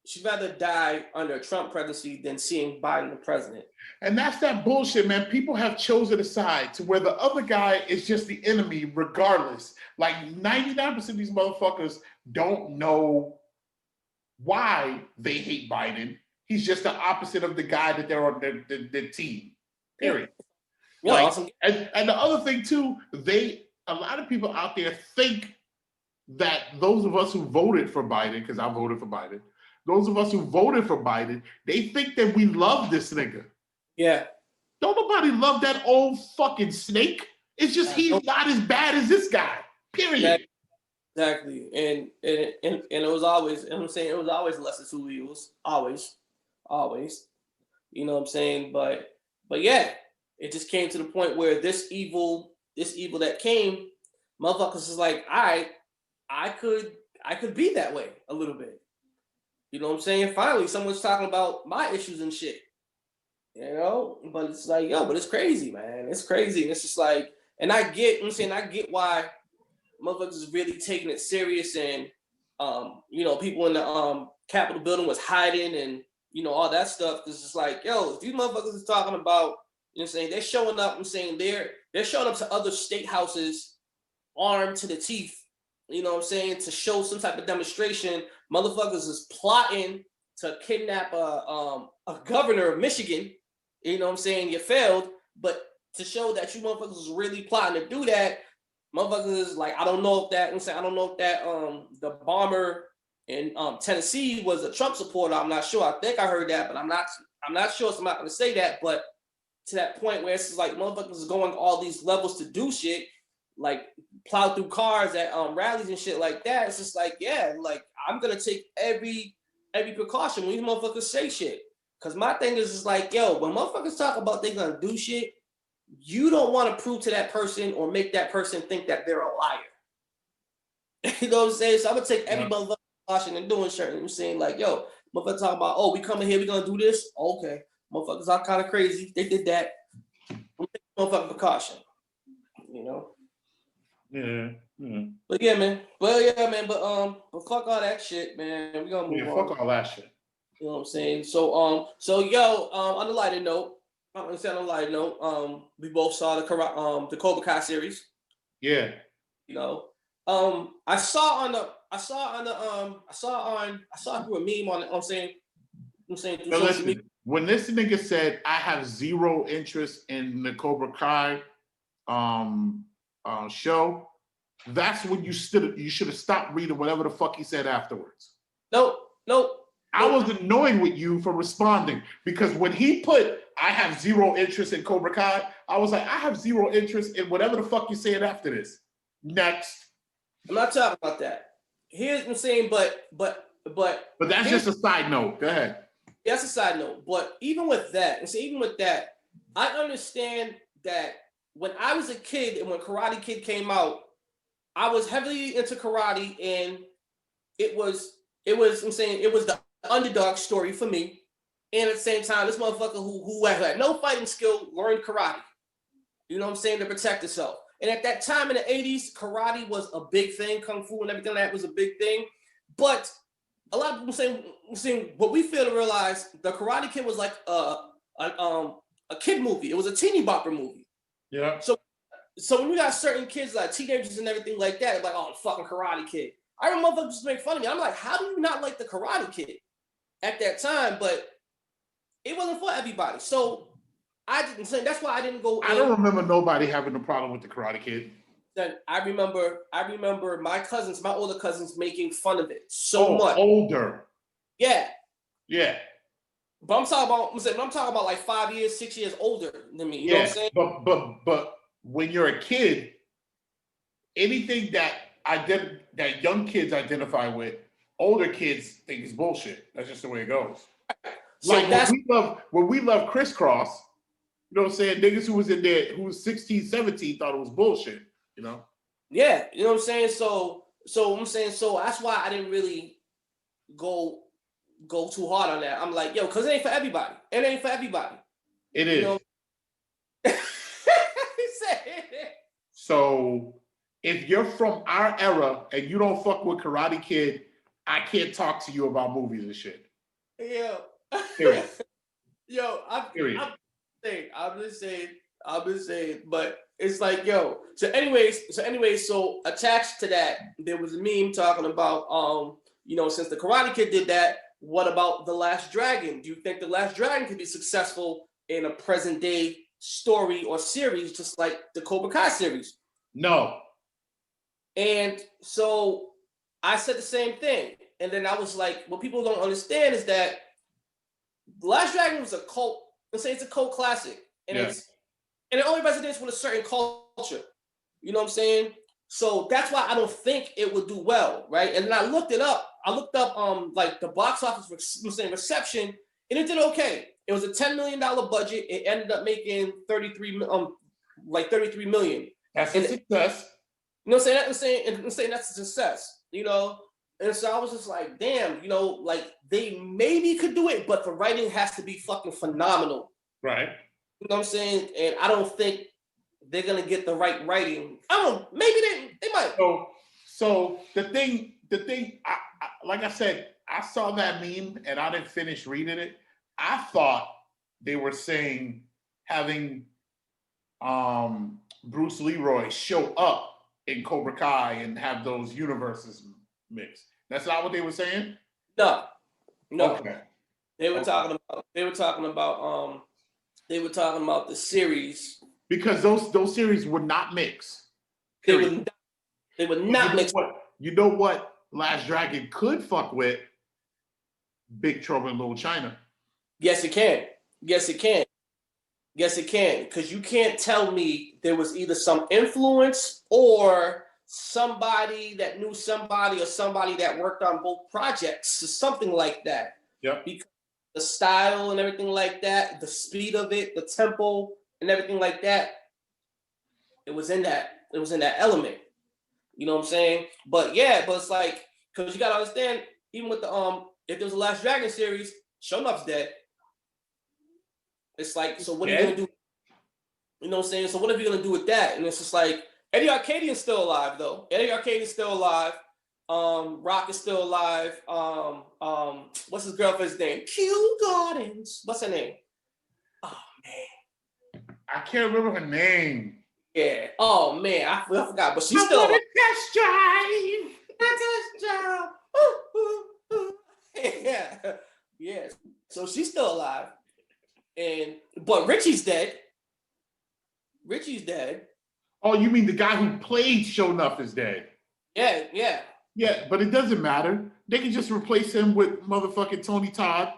She'd rather die under a Trump presidency than seeing Biden the president. And that's that bullshit, man. People have chosen a side to where the other guy is just the enemy, regardless. Like 99% of these motherfuckers don't know why they hate Biden. He's just the opposite of the guy that they're on the team. Period. Yeah, like, awesome. And the other thing too, a lot of people out there think that those of us who voted for Biden, because I voted for Biden, those of us who voted for Biden, they think that we love this nigga. Yeah. Don't nobody love that old fucking snake. It's just he's not as bad as this guy. Period. Exactly. And it was always, you know what I'm saying, it was always less than 2 evils. Always. You know what I'm saying? But yeah, it just came to the point where this evil that came, motherfuckers is like, I could be that way a little bit. You know what I'm saying? Finally, someone's talking about my issues and shit. You know? But it's like, yo, but it's crazy, man. It's crazy. And it's just like, and I get why motherfuckers is really taking it serious, and people in the Capitol building was hiding and all that stuff. Cause it's like, yo, these motherfuckers is talking about, you know what I'm saying, they're showing up, I'm saying they're showing up to other state houses armed to the teeth. You know what I'm saying? To show some type of demonstration. Motherfuckers is plotting to kidnap a governor of Michigan. You know what I'm saying? You failed. But to show that you motherfuckers is really plotting to do that, motherfuckers is like, I don't know if that the bomber in Tennessee was a Trump supporter. I'm not sure. I think I heard that, but I'm not sure, so I'm not gonna say that. But to that point where it's just like motherfuckers is going all these levels to do shit, like plow through cars at rallies and shit like that. It's just like, yeah, like I'm gonna take every precaution when these motherfuckers say shit. Cause my thing is just like, yo, when motherfuckers talk about they gonna do shit, you don't want to prove to that person or make that person think that they're a liar. You know what I'm saying? So I'm gonna take every motherfucker precaution and doing shit. You know what I'm saying? Like, yo, motherfucker talking about, oh, we coming here, we gonna do this. Okay, motherfuckers are kind of crazy. They did that. I'm taking motherfucking precaution. You know. Yeah. But yeah, man. But fuck all that shit, man. We gonna move on. Fuck all that shit. You know what I'm saying? So on the lighter note, we both saw the Cobra Kai series. Yeah. You know, I saw through a meme on it. I'm saying through social media. When this nigga said I have zero interest in the Cobra Kai show, that's when you should have stopped reading whatever the fuck he said afterwards. Nope. I was annoyed with you for responding, because when he put I have zero interest in Cobra Kai, I was like, I have zero interest in whatever the fuck you said after this. Next. I'm not talking about that. Here's what I'm saying, but that's just a side note. Go ahead. That's a side note. But even with that, I understand that when I was a kid and when Karate Kid came out, I was heavily into karate, and it was the underdog story for me. And at the same time, this motherfucker who had no fighting skill learned karate. You know what I'm saying? To protect himself. And at that time in the 80s, karate was a big thing. Kung Fu and everything like that was a big thing. But a lot of people saying what we fail to realize, the Karate Kid was like a kid movie. It was a teeny bopper movie. Yeah. So when you got certain kids, like teenagers and everything like that, it's like, oh, the fucking Karate Kid. I remember motherfuckers just make fun of me. I'm like, how do you not like the Karate Kid at that time? But it wasn't for everybody. So I didn't say, that's why I didn't go. I don't remember nobody having a problem with the Karate Kid. Then I remember my older cousins making fun of it so much. Older. Yeah. Yeah. But I'm talking about like 5 years, 6 years older than me. You know what I'm saying? But when you're a kid, anything that young kids identify with, older kids think is bullshit. That's just the way it goes. So like when we love Crisscross, you know what I'm saying? Niggas who was in there, who was 16, 17, thought it was bullshit, you know? Yeah, you know what I'm saying? So that's why I didn't really go too hard on that. I'm like, yo, because it ain't for everybody. It ain't for everybody. It is. You know? He said it. So if you're from our era and you don't fuck with Karate Kid, I can't talk to you about movies and shit. Yo. Period. Yo, I'm just saying, but it's like, yo. So anyways, so attached to that, there was a meme talking about, since the Karate Kid did that, what about The Last Dragon? Do you think The Last Dragon could be successful in a present day story or series, just like the Cobra Kai series? No. And so I said the same thing. And then I was like, what people don't understand is that The Last Dragon was a cult. Let's say it's a cult classic. And it only resonates with a certain culture. You know what I'm saying? So that's why I don't think it would do well, right? And then I looked it up. I looked up like the box office reception, and it did okay. It was a $10 million budget. It ended up making 33 million. That's a success. You know what I'm saying? I'm saying that's a success, you know? And so I was just like, damn, like they maybe could do it, but the writing has to be fucking phenomenal. Right. You know what I'm saying? And I don't think they're gonna get the right writing. Maybe they might. So the thing, I, like I said, I saw that meme and I didn't finish reading it. I thought they were saying having Bruce Leroy show up in Cobra Kai and have those universes mixed. That's not what they were saying? No. Okay. They were talking about the series. Because those series would not mix. They would not mix. You know what Last Dragon could fuck with? Big Trouble in Little China. Yes, it can. Because you can't tell me there was either some influence or somebody that knew somebody or somebody that worked on both projects or something like that. Yep. Because the style and everything like that, the speed of it, the tempo and everything like that, it was in that element. You know what I'm saying? But it's like, because you gotta understand, even with the if there's a Last Dragon series, Shonuff's dead. It's like, so what are you gonna do? You know what I'm saying? So what are you gonna do with that? And it's just like, Eddie Arcadian's still alive though. Rock is still alive. What's his girlfriend's name? Kew Gardens. What's her name? Oh man, I can't remember her name. Yeah. Oh man, I forgot. But she's still alive. Test drive. Yeah. Yeah. So she's still alive. But Richie's dead. Oh, you mean the guy who played Shonuff is dead? Yeah. Yeah, but it doesn't matter. They can just replace him with motherfucking Tony Todd.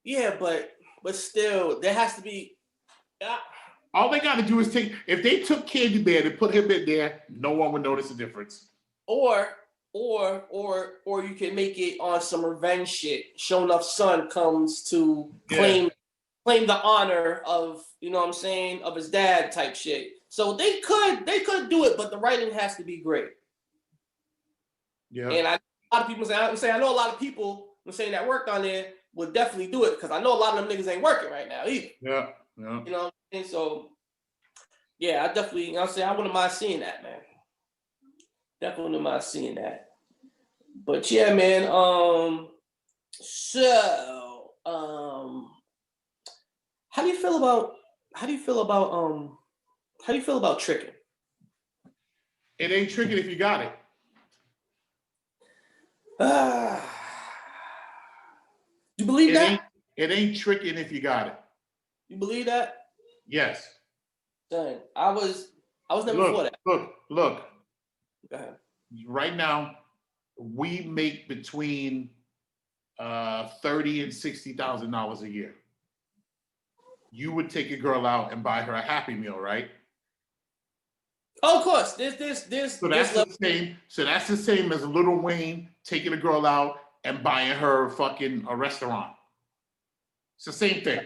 Yeah, but still, there has to be. All they got to do is if they took Candyman and put him in there, no one would notice the difference. Or you can make it on some revenge shit. Shonuff's son comes to claim the honor of, you know what I'm saying, of his dad type shit. So they could do it, but the writing has to be great. Yeah. And a lot of people I know a lot of people that worked on there would definitely do it, because I know a lot of them niggas ain't working right now either. Yeah. You know what I'm saying? So yeah, I definitely, I wouldn't mind seeing that, man. Definitely wouldn't mind seeing that. But yeah, man, how do you feel about tricking? It ain't tricking if you got it. You believe that? It ain't tricking if you got it. You believe that? Yes. Dang. I was I was never for that. Look. Go ahead. Right now, we make between $30,000 and $60,000 a year. You would take a girl out and buy her a Happy Meal, right? Oh, of course. So that's the same. So that's the same as Lil Wayne taking a girl out and buying her fucking a restaurant. It's the same thing.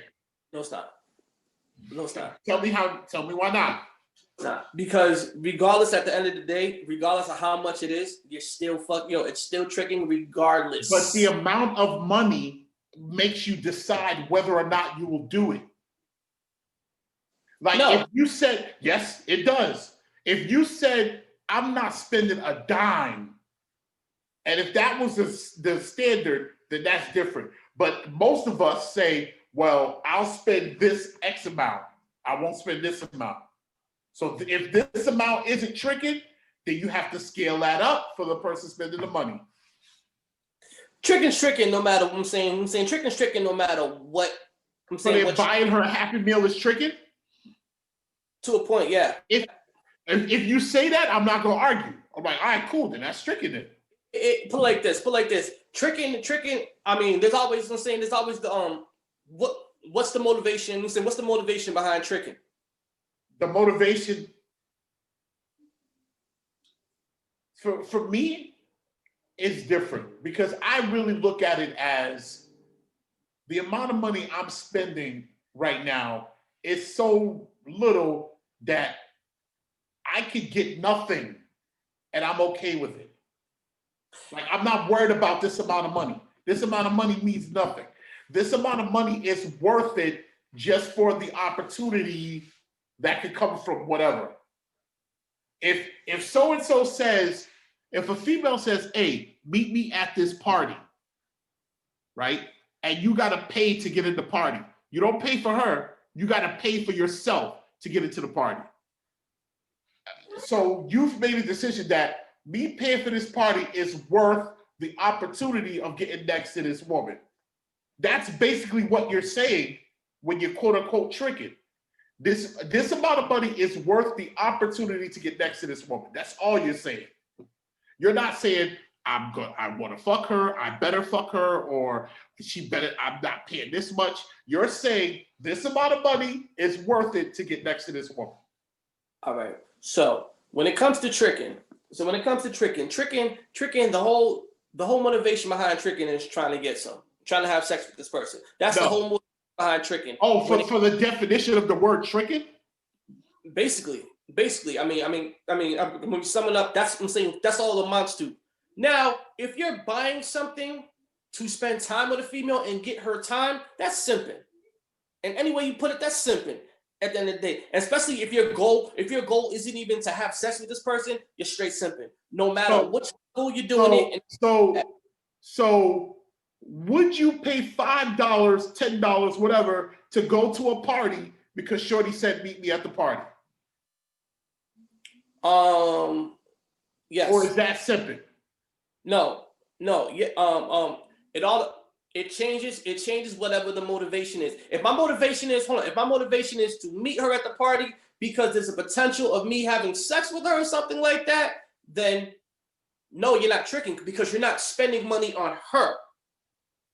No, it's not. No, it's not. Tell me why not. Nah, because regardless, at the end of the day, regardless of how much it is, you're still it's still tricking regardless. But the amount of money makes you decide whether or not you will do it. Like if you said, yes, it does. If you said, I'm not spending a dime, and if that was the standard, then that's different. But most of us say, well, I'll spend this X amount. I won't spend this amount. So if this amount isn't tricking, then you have to scale that up for the person spending the money. Tricking's tricking no matter what I'm saying. Tricking's tricking no matter what I'm saying. So buying her a Happy Meal is tricking? To a point, yeah. If you say that, I'm not gonna argue. I'm like, all right, cool, then that's tricking it. Put like this. Tricking. I mean, there's always the what's the motivation? What's the motivation behind tricking? The motivation for me is different because I really look at it as the amount of money I'm spending right now is so little that I could get nothing and I'm okay with it. Like, I'm not worried about this amount of money. This amount of money means nothing. This amount of money is worth it just for the opportunity that could come from whatever. If so-and-so says, if a female says, hey, meet me at this party, right? And you got to pay to get in the party. You don't pay for her. You got to pay for yourself to get into the party. So you've made a decision that me paying for this party is worth the opportunity of getting next to this woman. That's basically what you're saying when you're quote unquote tricking. This amount of money is worth the opportunity to get next to this woman. That's all you're saying. You're not saying I want to fuck her, I better fuck her, or I'm not paying this much. You're saying this amount of money is worth it to get next to this woman. All right. So when it comes to tricking, the whole motivation behind tricking is trying to have sex with this person. That's the whole motivation behind tricking. Oh, for the definition of the word tricking? Basically. I mean, when you sum it up, that's what I'm saying. That's all it amounts to. Now, if you're buying something to spend time with a female and get her time, that's simping. And any way you put it, that's simping. At the end of the day, especially if your goal isn't even to have sex with this person, you're straight simping. No matter which goal you're doing it. So would you pay $5, $10, whatever, to go to a party because Shorty said meet me at the party? Yes. Or is that simping? No. Yeah. It changes whatever the motivation is. If my motivation is to meet her at the party because there's a potential of me having sex with her or something like that, then no, you're not tricking because you're not spending money on her.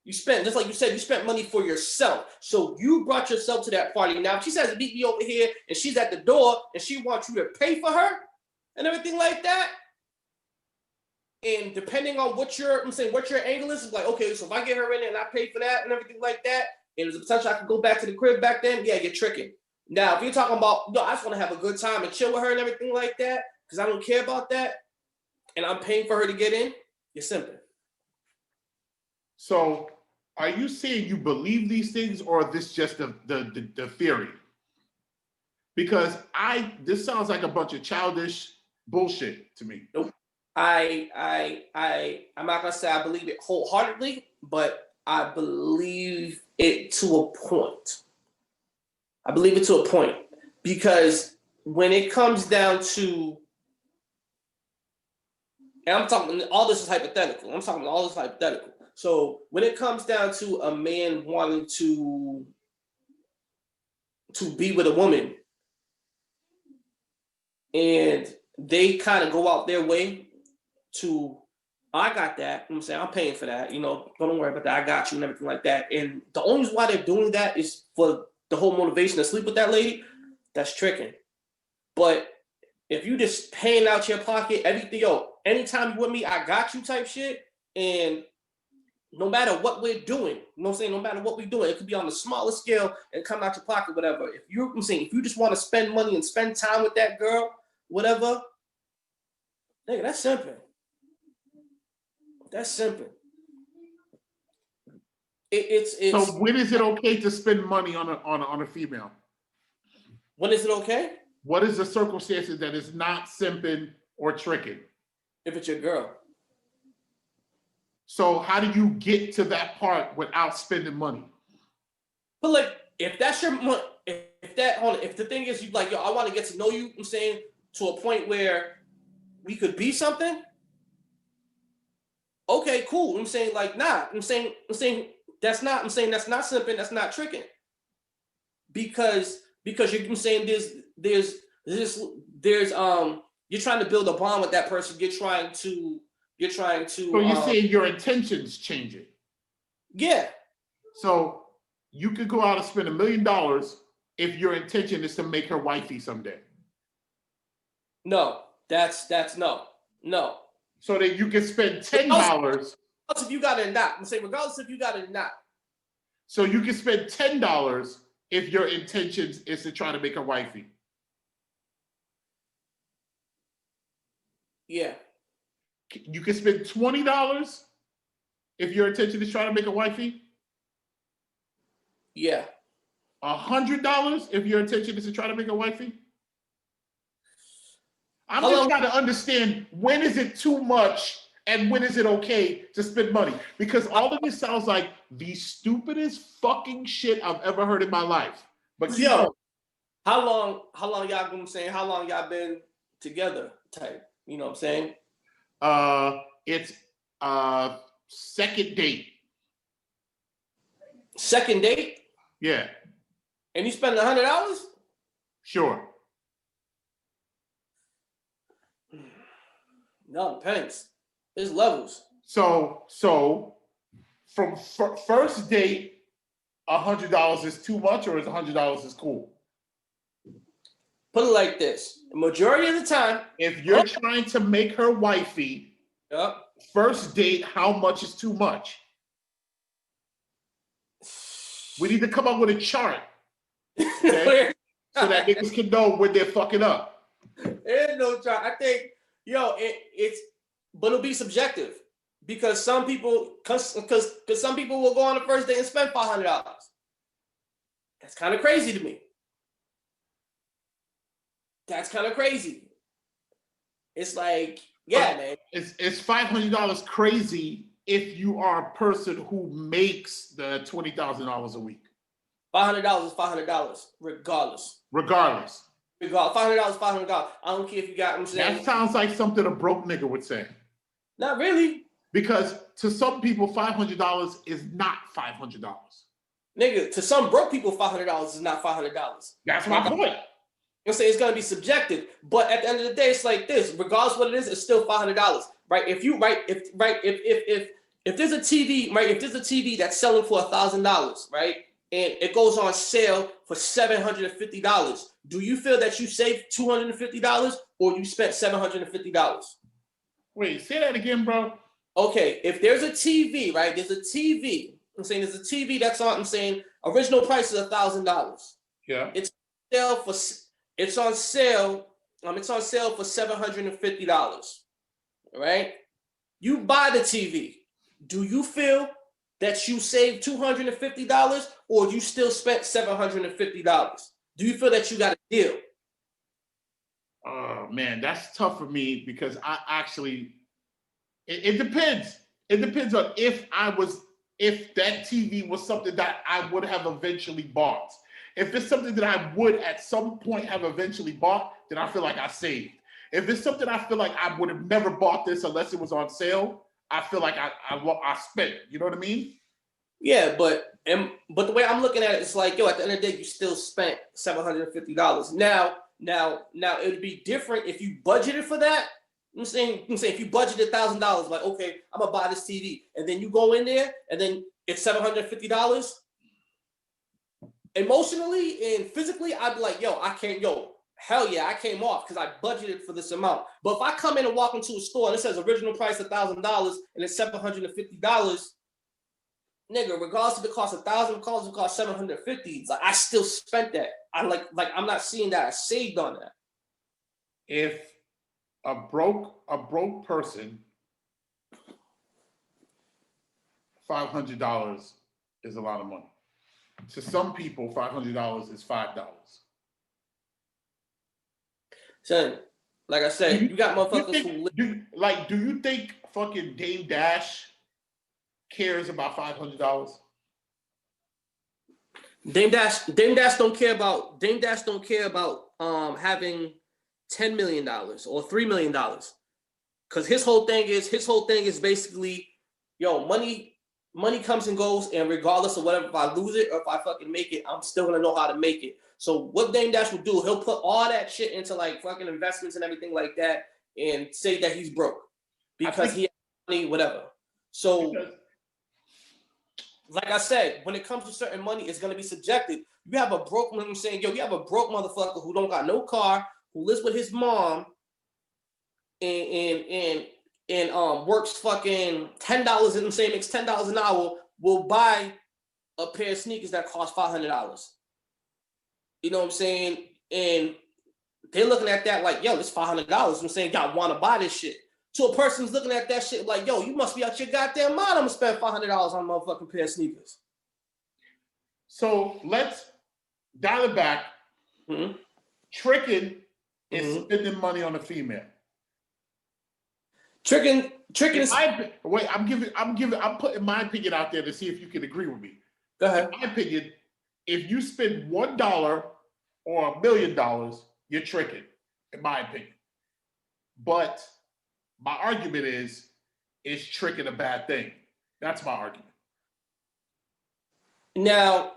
Just like you said, you spent money for yourself. So you brought yourself to that party. Now, if she says meet me over here and she's at the door and she wants you to pay for her and everything like that, and depending on what your angle is like, okay, so if I get her in there and I pay for that and everything like that, and there's a potential I could go back to the crib back then, yeah, you're tricking. Now, if you're talking about, no, I just want to have a good time and chill with her and everything like that, because I don't care about that, and I'm paying for her to get in, you're simping. So, are you saying you believe these things, or is this just the theory? Because this sounds like a bunch of childish bullshit to me. Nope. I'm not gonna say I believe it wholeheartedly, but I believe it to a point. Because when it comes down to, and I'm talking, all this is hypothetical. So when it comes down to a man wanting to be with a woman, and they kind of go out their way to, I got that. I'm saying I'm paying for that. Don't worry about that. I got you and everything like that. And the only reason why they're doing that is for the whole motivation to sleep with that lady. That's tricking. But if you just paying out your pocket, everything, anytime you with me, I got you type shit. And no matter what we're doing, no matter what we're doing, it could be on the smallest scale and come out your pocket, whatever. If you just want to spend money and spend time with that girl, whatever, nigga, that's simple. That's simple. It's So when is it okay to spend money on a female? When is it okay? What is the circumstances that is not simping or tricking? If it's your girl. So how do you get to that part without spending money? But like, if that's your money, if the thing is you like, I want to get to know you, I'm saying, to a point where we could be something. Okay, cool. I'm saying like, nah. I'm saying that's not simping. That's not tricking. Because you're saying there's you're trying to build a bond with that person. You're trying to. So you're saying your intentions change it. Yeah. So you could go out and spend $1 million if your intention is to make her wifey someday. No, that's no. So that you can spend $10. Regardless if you got it or not. I'm saying regardless if you got it or not. So you can spend $10 if your intentions is to try to make her wifey. Yeah. You can spend $20 if your intention is trying to make a wifey. Yeah. $100 if your intention is to try to make a wifey. I'm just trying to understand, when is it too much and when is it okay to spend money? Because all of this sounds like the stupidest fucking shit I've ever heard in my life. But how long y'all been saying? How long y'all been together? Type. You know what I'm saying? It's second date. Second date? Yeah. And you spending $100? Sure. No, depends. There's levels. So from first date, $100 is too much, or is $100 is cool? Put it like this: the majority of the time, if you're trying to make her wifey, first date, how much is too much? We need to come up with a chart, okay? So that niggas can know when they're fucking up. There's no chart. I think, but it'll be subjective, because some people, because some people will go on the first date and spend $500. That's kind of crazy to me. That's kind of crazy. It's like, yeah, man. It's $500 crazy if you are a person who makes the $20,000 a week. $500 is $500, regardless. $500 is $500. I don't care if you got. I'm saying that sounds like something a broke nigga would say. Not really. Because to some people, $500 is not $500. Nigga, to some broke people, $500 is not $500. That's my point. I'm saying it's gonna be subjective, but at the end of the day, it's like this. Regardless of what it is, it's still $500, right? If there's a TV, right? If there's a TV that's selling for $1,000, right, and it goes on sale for $750, do you feel that you saved $250 or you spent $750? Wait, say that again, bro. Okay, if there's a TV, right? There's a TV. I'm saying there's a TV that's on. I'm saying original price is $1,000. Yeah. It's on sale for $750. Right? You buy the TV. Do you feel that you saved $250 or you still spent $750? Do you feel that you got a deal? Oh man, that's tough for me, because I actually, it depends. It depends on if that TV was something that I would have eventually bought. If it's something that I would at some point have eventually bought, then I feel like I saved. If it's something I feel like I would have never bought this unless it was on sale, I feel like I spent. You know what I mean? Yeah, but the way I'm looking at it, it's like, at the end of the day, you still spent $750. Now Now it would be different if you budgeted for that. I'm saying if you budgeted $1,000, like, okay, I'm gonna buy this TV, and then you go in there, and then it's $750. Emotionally and physically, I'd be like, hell yeah, I came off because I budgeted for this amount. But if I come in and walk into a store and it says original price $1,000 and it's $750, nigga, regardless if it costs $1,000, regardless if it costs $750, like I still spent that. I'm not seeing that I saved on that. If a broke person, $500 is a lot of money. To some people, $500 is $5. Son, like I said, you got motherfuckers who do you think fucking Dame Dash cares about $500? Dame Dash don't care about having $10 million or $3 million. Cause his whole thing is basically, money comes and goes, and regardless of whatever, if I lose it or if I fucking make it, I'm still gonna know how to make it. So what Dame Dash will do, he'll put all that shit into like fucking investments and everything like that, and say that he's broke because he has money, whatever. So, like I said, when it comes to certain money, it's gonna be subjective. You have a broke, you have a broke motherfucker who don't got no car, who lives with his mom, and works fucking $10, and makes $10 an hour, will buy a pair of sneakers that cost $500. You know what I'm saying? And they're looking at that like, this $500. I'm saying, y'all want to buy this shit. So a person's looking at that shit like, you must be out your goddamn mind. I'm gonna spend $500 on a motherfucking pair of sneakers. So let's dial it back. Mm-hmm. Tricking is spending money on a female. Tricking is. I'm putting my opinion out there to see if you can agree with me. Go ahead. In my opinion, if you spend $1 or $1 million, you're tricking, in my opinion. But my argument is tricking a bad thing? That's my argument. Now,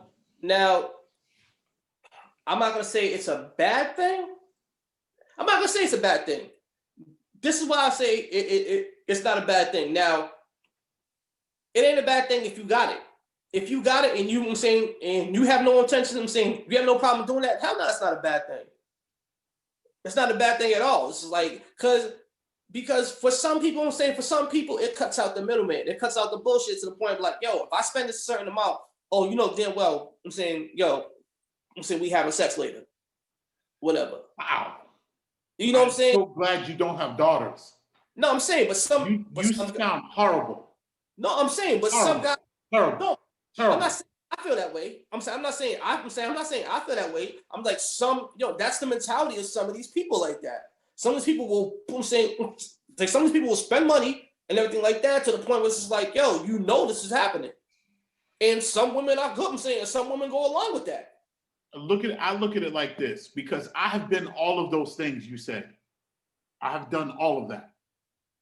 I'm not gonna say it's a bad thing. I'm not gonna say it's a bad thing. This is why I say it's not a bad thing. Now, it ain't a bad thing if you got it. If you got it and and you have no intention, you have no problem doing that, hell no, it's not a bad thing. It's not a bad thing at all. It's like, because for some people, it cuts out the middleman. It cuts out the bullshit to the point of like, if I spend a certain amount, damn well, we having sex later. Whatever. Wow. You know what I'm saying? I'm so glad you don't have daughters. No, I'm saying, but some... You sound horrible. No, I'm saying, but horrible. Some guys... Terrible. No, terrible. I'm not saying I feel that way. I'm not saying I feel that way. I'm like, that's the mentality of some of these people like that. Some of these people will, some of these people will spend money and everything like that to the point where it's just like, this is happening. And some women are good, and some women go along with that. I look at it like this, because I have been all of those things you said. I have done all of that.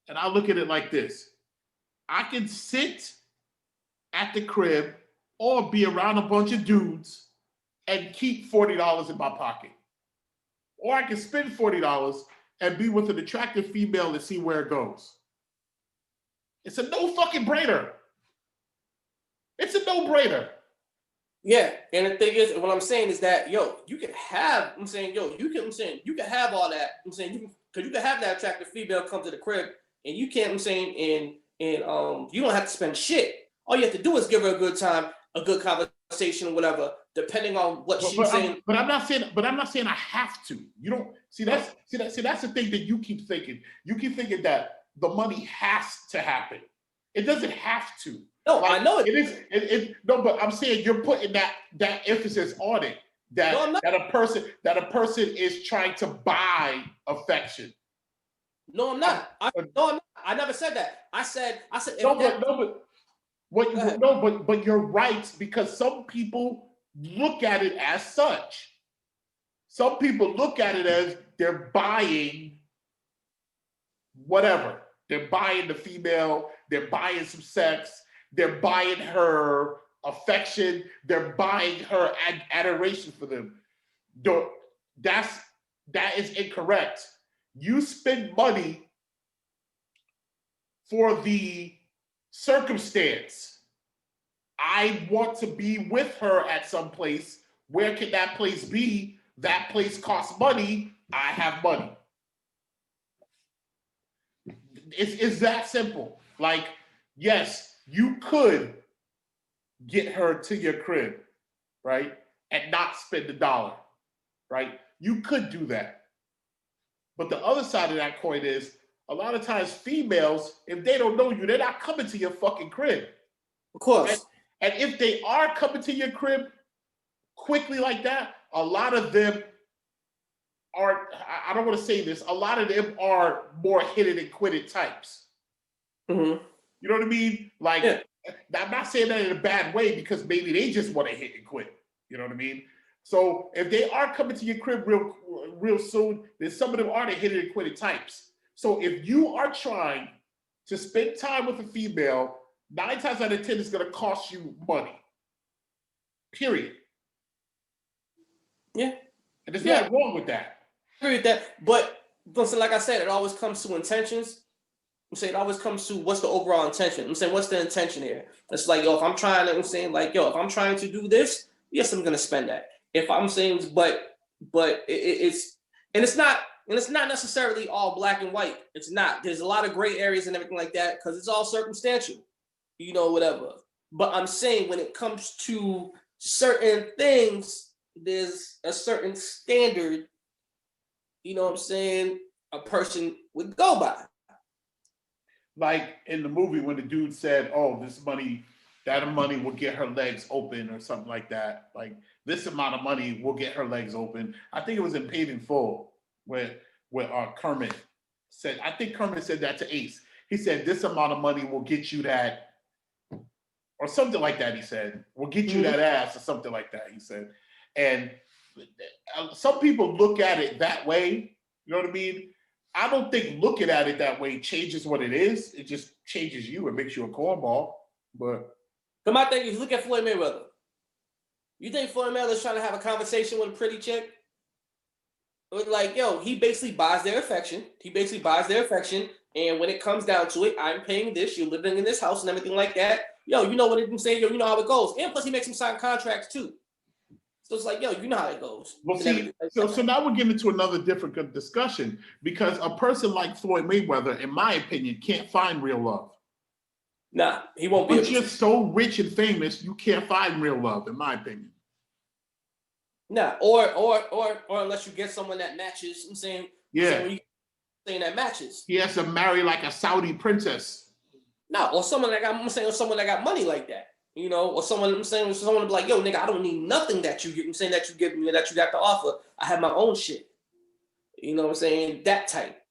And I look at it like this. I can sit at the crib or be around a bunch of dudes and keep $40 in my pocket. Or I can spend $40 and be with an attractive female and see where it goes. It's a no fucking brainer. It's a no-brainer. Yeah, and the thing is, what I'm saying is that, you can have, you can have all that, because you can have that attractive female come to the crib, and you can't, and you don't have to spend shit. All you have to do is give her a good time, a good conversation, whatever, depending on what she's saying. But I'm not saying I have to. You don't see that's the thing that you keep thinking. You keep thinking that the money has to happen. It doesn't have to. No, I know it is. No, but I'm saying you're putting that emphasis on it. That a person is trying to buy affection. No, I'm not. I never said that. I said. But you're right, because some people look at it as such. Some people look at it as they're buying whatever. They're buying the female. They're buying some sex. They're buying her affection. They're buying her adoration for them. That's That is incorrect. You spend money for the circumstance. I want to be with her at some place. Where can that place be? That place costs money. I have money. It's that simple. Like, yes, you could get her to your crib, right? And not spend $1, right? You could do that. But the other side of that coin is a lot of times females, if they don't know you, they're not coming to your fucking crib. Of course. And if they are coming to your crib quickly like that, a lot of them are, I don't want to say this, a lot of them are more hit it and quit it types. Mm-hmm. You know what I mean? Like, yeah. I'm not saying that in a bad way because maybe they just want to hit and quit. You know what I mean? So if they are coming to your crib real soon, then some of them are the hit it and quit it types. So if you are trying to spend time with a female, 9 times out of 10 it's going to cost you money. Period. Yeah. And there's nothing wrong with that. I agree with that. But so like I said, it always comes to intentions. I'm saying it always comes to what's the overall intention. I'm saying what's the intention here? It's like, yo, if I'm trying to, I'm saying like, yo, if I'm trying to do this, yes, I'm gonna spend that. If I'm saying, but it's not necessarily all black and white. It's not. There's a lot of gray areas and everything like that because it's all circumstantial, you know, whatever. But I'm saying when it comes to certain things, there's a certain standard, you know what I'm saying, a person would go by. Like in the movie when the dude said, oh, that money will get her legs open or something like that. Like this amount of money will get her legs open. I think it was in Paid in Full where Kermit said, I think Kermit said that to Ace. He said, this amount of money will get you that, or something like that, he said. Will get you that ass or something like that, he said. And some people look at it that way, you know what I mean? I don't think looking at it that way changes what it is. It just changes you. It makes you a cornball. But my thing is, look at Floyd Mayweather. You think Floyd Mayweather's trying to have a conversation with a pretty chick? Like, yo, he basically buys their affection. And when it comes down to it, I'm paying this. You're living in this house and everything like that. Yo, you know what I'm saying? Yo, you know how it goes. And plus, he makes him sign contracts too. So it's like, yo, you know how it goes. Well, see, so now we're getting into another different discussion because a person like Floyd Mayweather, in my opinion, can't find real love. Nah, he won't be. Once you're so rich and famous, you can't find real love, in my opinion. Nah, or unless you get someone that matches. I'm saying, saying that matches. He has to marry like a Saudi princess. No, or someone that got money like that. You know, or someone to be like, yo, nigga, I don't need nothing that you get. I'm saying that you give me, that you got to offer. I have my own shit. You know what I'm saying? That type.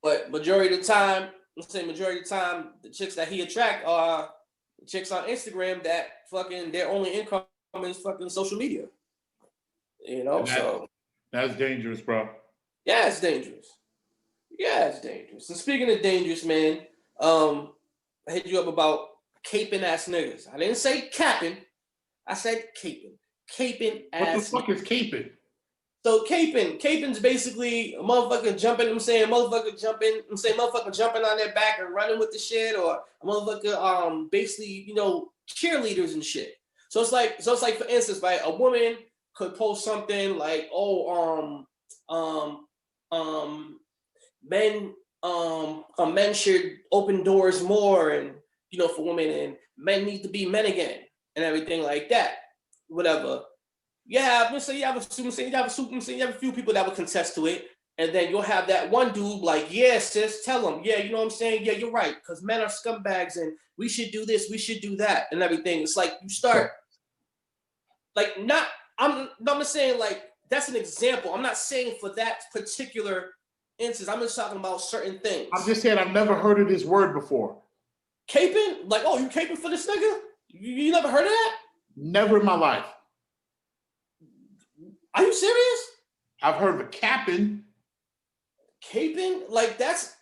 But majority of the time, the chicks that he attract are the chicks on Instagram that fucking their only income is fucking social media. You know, so that's dangerous, bro. Yeah, it's dangerous. And speaking of dangerous, man, I hit you up about caping ass niggas. I didn't say capping. I said caping. Caping ass. What the fuck is caping? So caping's basically a motherfucker jumping. Motherfucker jumping on their back and running with the shit, or a motherfucker basically, you know, cheerleaders and shit. So it's like for instance, like a woman could post something like, men should open doors more, and you know, for women, and men need to be men again, and everything like that. Whatever. Yeah, I'm saying you have a few people that would contest to it, and then you'll have that one dude like, yeah, sis, tell them, yeah, you know what I'm saying, yeah, you're right, because men are scumbags, and we should do this, we should do that, and everything. It's like you start, like, I'm just saying, like, that's an example. I'm not saying for that particular instance. I'm just talking about certain things. I'm just saying I've never heard of this word before. Caping? Like, oh, you caping for this nigga? You never heard of that? Never in my life. Are you serious? I've heard of a capping. Caping? Like that's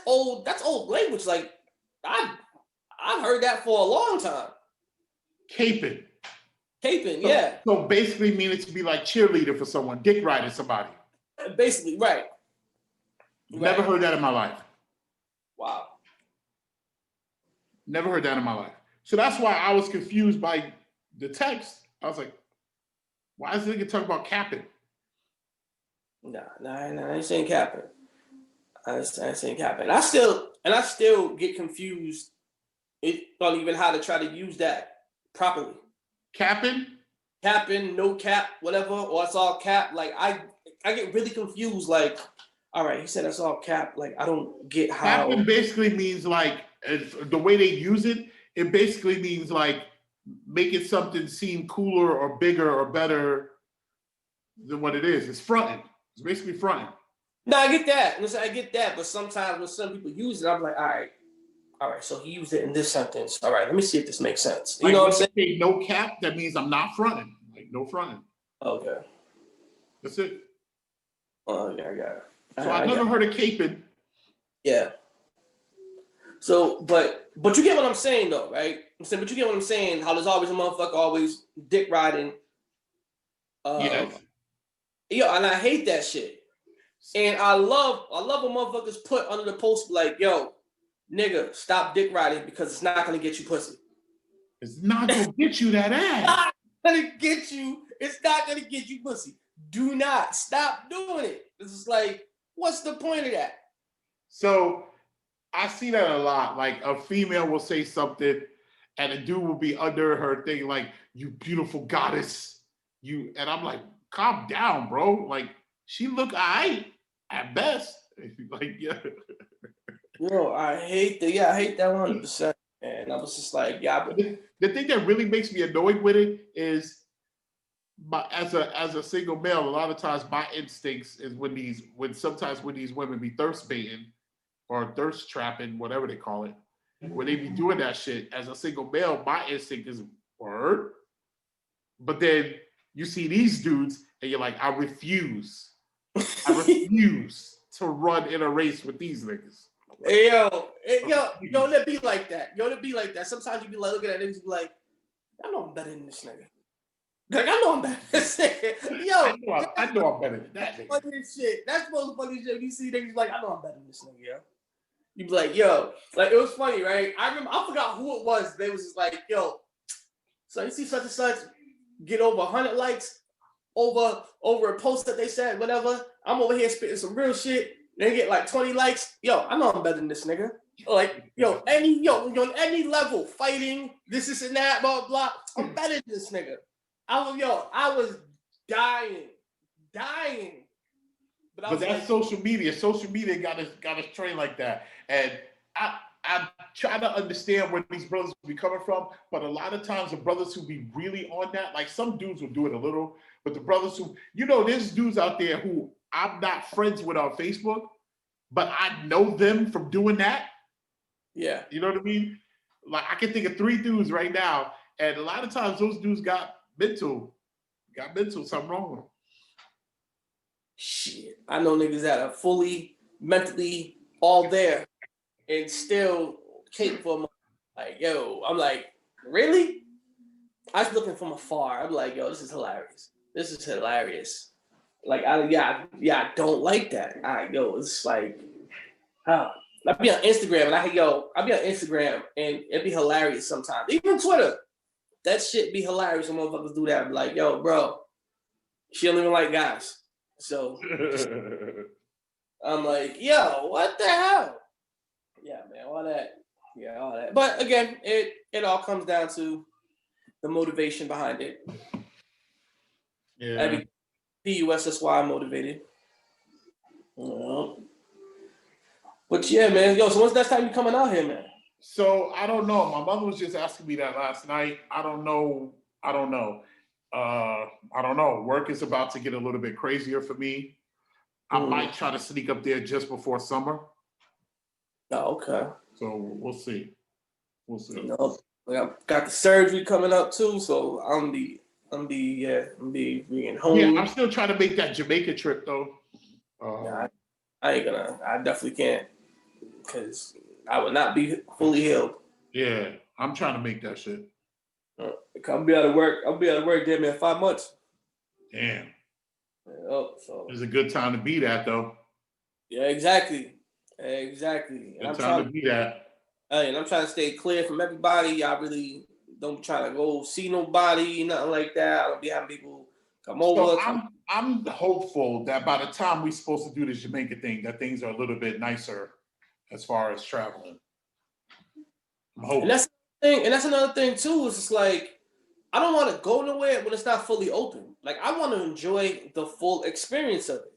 old language. Like I've heard that for a long time. Caping. Caping, yeah. So basically meaning to be like cheerleader for someone, dick riding somebody. Basically, right. Never heard that in my life. Wow. Never heard that in my life. So that's why I was confused by the text. I was like, why is this nigga talking about capping? Nah, I ain't saying capping. I ain't saying capping. I still get confused on even how to try to use that properly. Capping? Capping, no cap, whatever, or it's all cap. Like I get really confused. Like, all right, he said it's all cap. Like I don't get how. Capping basically means like the way they use it. It basically means like making something seem cooler or bigger or better than what it is. It's fronting. It's basically fronting. No, I get that. Listen, I get that. But sometimes when some people use it, I'm like, all right. So he used it in this sentence. All right, let me see if this makes sense. You like know what I'm saying? Say no cap. That means I'm not fronting. Like no fronting. Okay. That's it. Oh yeah, I got it. So I never heard of caping. Yeah. So, but you get what I'm saying though, right? I'm saying, but you get what I'm saying. How there's always a motherfucker always dick riding. Yes. Yo, and I hate that shit. And I love when motherfuckers put under the post like, yo, nigga, stop dick riding because it's not gonna get you pussy. It's not gonna get you that ass. It's not gonna get you pussy. Do not stop doing it. This is like, what's the point of that? So I see that a lot. Like a female will say something and a dude will be under her thing like, you beautiful goddess. And I'm like, calm down, bro. Like she look alright at best. Like, yeah. Yo, I hate that 100%. And I was just like, yeah. The thing that really makes me annoyed with it is as a single male, a lot of times my instincts is when sometimes these women be thirst baiting or thirst trapping, whatever they call it, when they be doing that shit, as a single male, my instinct is word. But then you see these dudes and you're like, I refuse to run in a race with these niggas. Yo, it be like that. Sometimes you be like, looking at niggas, you be like, I know I'm better than this nigga. Like, I know I'm better than this nigga. Yo, I know I'm better than that nigga. Funny shit. That's the most funny shit. You see niggas like, I know I'm better than this nigga, yo. You be like, yo, like it was funny, right? I forgot who it was. They was just like, yo, so you see such and such get over 100 likes over a post that they said, whatever. I'm over here spitting some real shit. They get like 20 likes. Yo, I know I'm better than this nigga. Like, on any level, fighting, this and that, blah, blah. I'm better than this nigga. I was dying. But that's social media. Social media got us trained like that. And I try to understand where these brothers be coming from, but a lot of times the brothers who be really on that, like some dudes will do it a little, but the brothers who, there's dudes out there who I'm not friends with on Facebook, but I know them from doing that. Yeah. You know what I mean? Like I can think of 3 dudes right now, and a lot of times those dudes got mental, something wrong with them. Shit, I know niggas that are fully mentally all there and still capable of like, yo, I'm like, really? I was looking from afar. I'm like, yo, this is hilarious. Like, I don't like that. It's like, I'll be on Instagram and it'd be hilarious sometimes. Even Twitter, that shit be hilarious when motherfuckers do that. I'm like, yo, bro, she don't even like guys. So I'm like, yo, what the hell? Yeah, man, all that. But again, it all comes down to the motivation behind it. Yeah. Every PUS, that's why I'm motivated. But yeah, man, yo, so when's the next time you coming out here, man? So I don't know. My mother was just asking me that last night. I don't know. Work is about to get a little bit crazier for me. I might try to sneak up there just before summer. Oh, okay. So we'll see. I got the surgery coming up too, so I'm be being home. Yeah, I'm still trying to make that Jamaica trip though. I ain't gonna. I definitely can't, because I would not be fully healed. Yeah, I'm trying to make that shit. I'll be out of work. I'll be out of work damn near 5 months. Damn. Oh, so It's a good time to be that though. yeah, exactly. Exactly. Good time to be that. And I'm trying to stay clear from everybody. I really don't try to go see nobody, nothing like that. I don't be having people come So over. I'm hopeful that by the time we're supposed to do this Jamaica thing, that things are a little bit nicer as far as traveling. I'm hoping. And that's the thing, and that's another thing too. Is it's like I don't want to go nowhere when it's not fully open. Like I want to enjoy the full experience of it.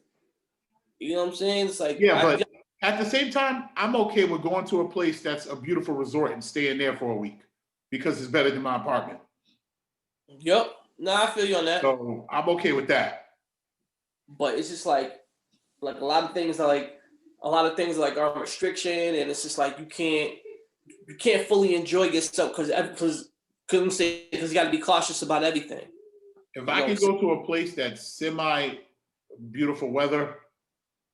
You know what I'm saying? It's like Yeah, but at the same time, I'm okay with going to a place that's a beautiful resort and staying there for a week because it's better than my apartment. Yep. No, I feel you on that. So I'm okay with that. But it's just like a lot of things are on restriction, and it's just like you can't fully enjoy yourself because you got to be cautious about everything. If I can go to a place that's semi beautiful weather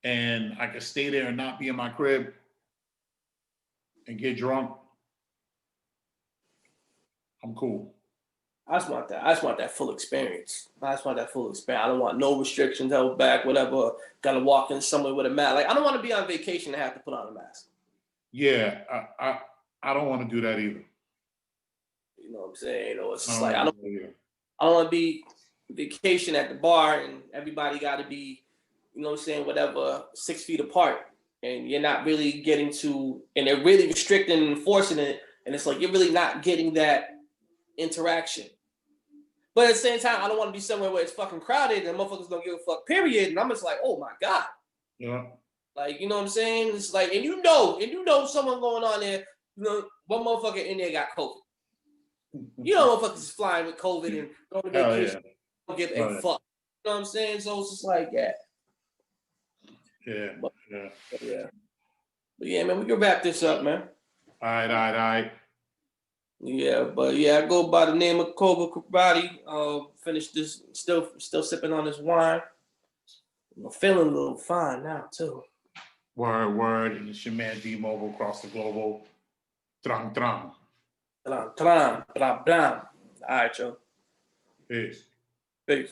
and I can stay there and not be in my crib and get drunk, I'm cool. I just want that full experience. I don't want no restrictions held back, whatever. Got to walk in somewhere with a mask. Like I don't want to be on vacation and have to put on a mask. Yeah, I don't want to do that either. You know what I'm saying? It's just I don't want to be vacation at the bar and everybody got to be, you know what I'm saying, whatever, 6 feet apart, and you're not really getting to, and they're really restricting and enforcing it, and it's like you're really not getting that interaction. But at the same time, I don't want to be somewhere where it's fucking crowded and motherfuckers don't give a fuck, period. And I'm just like, oh my God. Yeah. Like, you know what I'm saying? It's like, and you know someone going on there, one motherfucker in there got COVID. You know motherfuckers is flying with COVID and going to vacation. Yeah. Don't give a fuck. You know what I'm saying? So it's just like, yeah. Yeah. But yeah, man, we can wrap this up, man. All right. Yeah, but yeah, I go by the name of Cobra Kai. Finish this, still sipping on this wine. I'm feeling a little fine now too. Word. And it's your man D Mobile across the global. Trang. Blam. All right, Joe. Peace. Peace.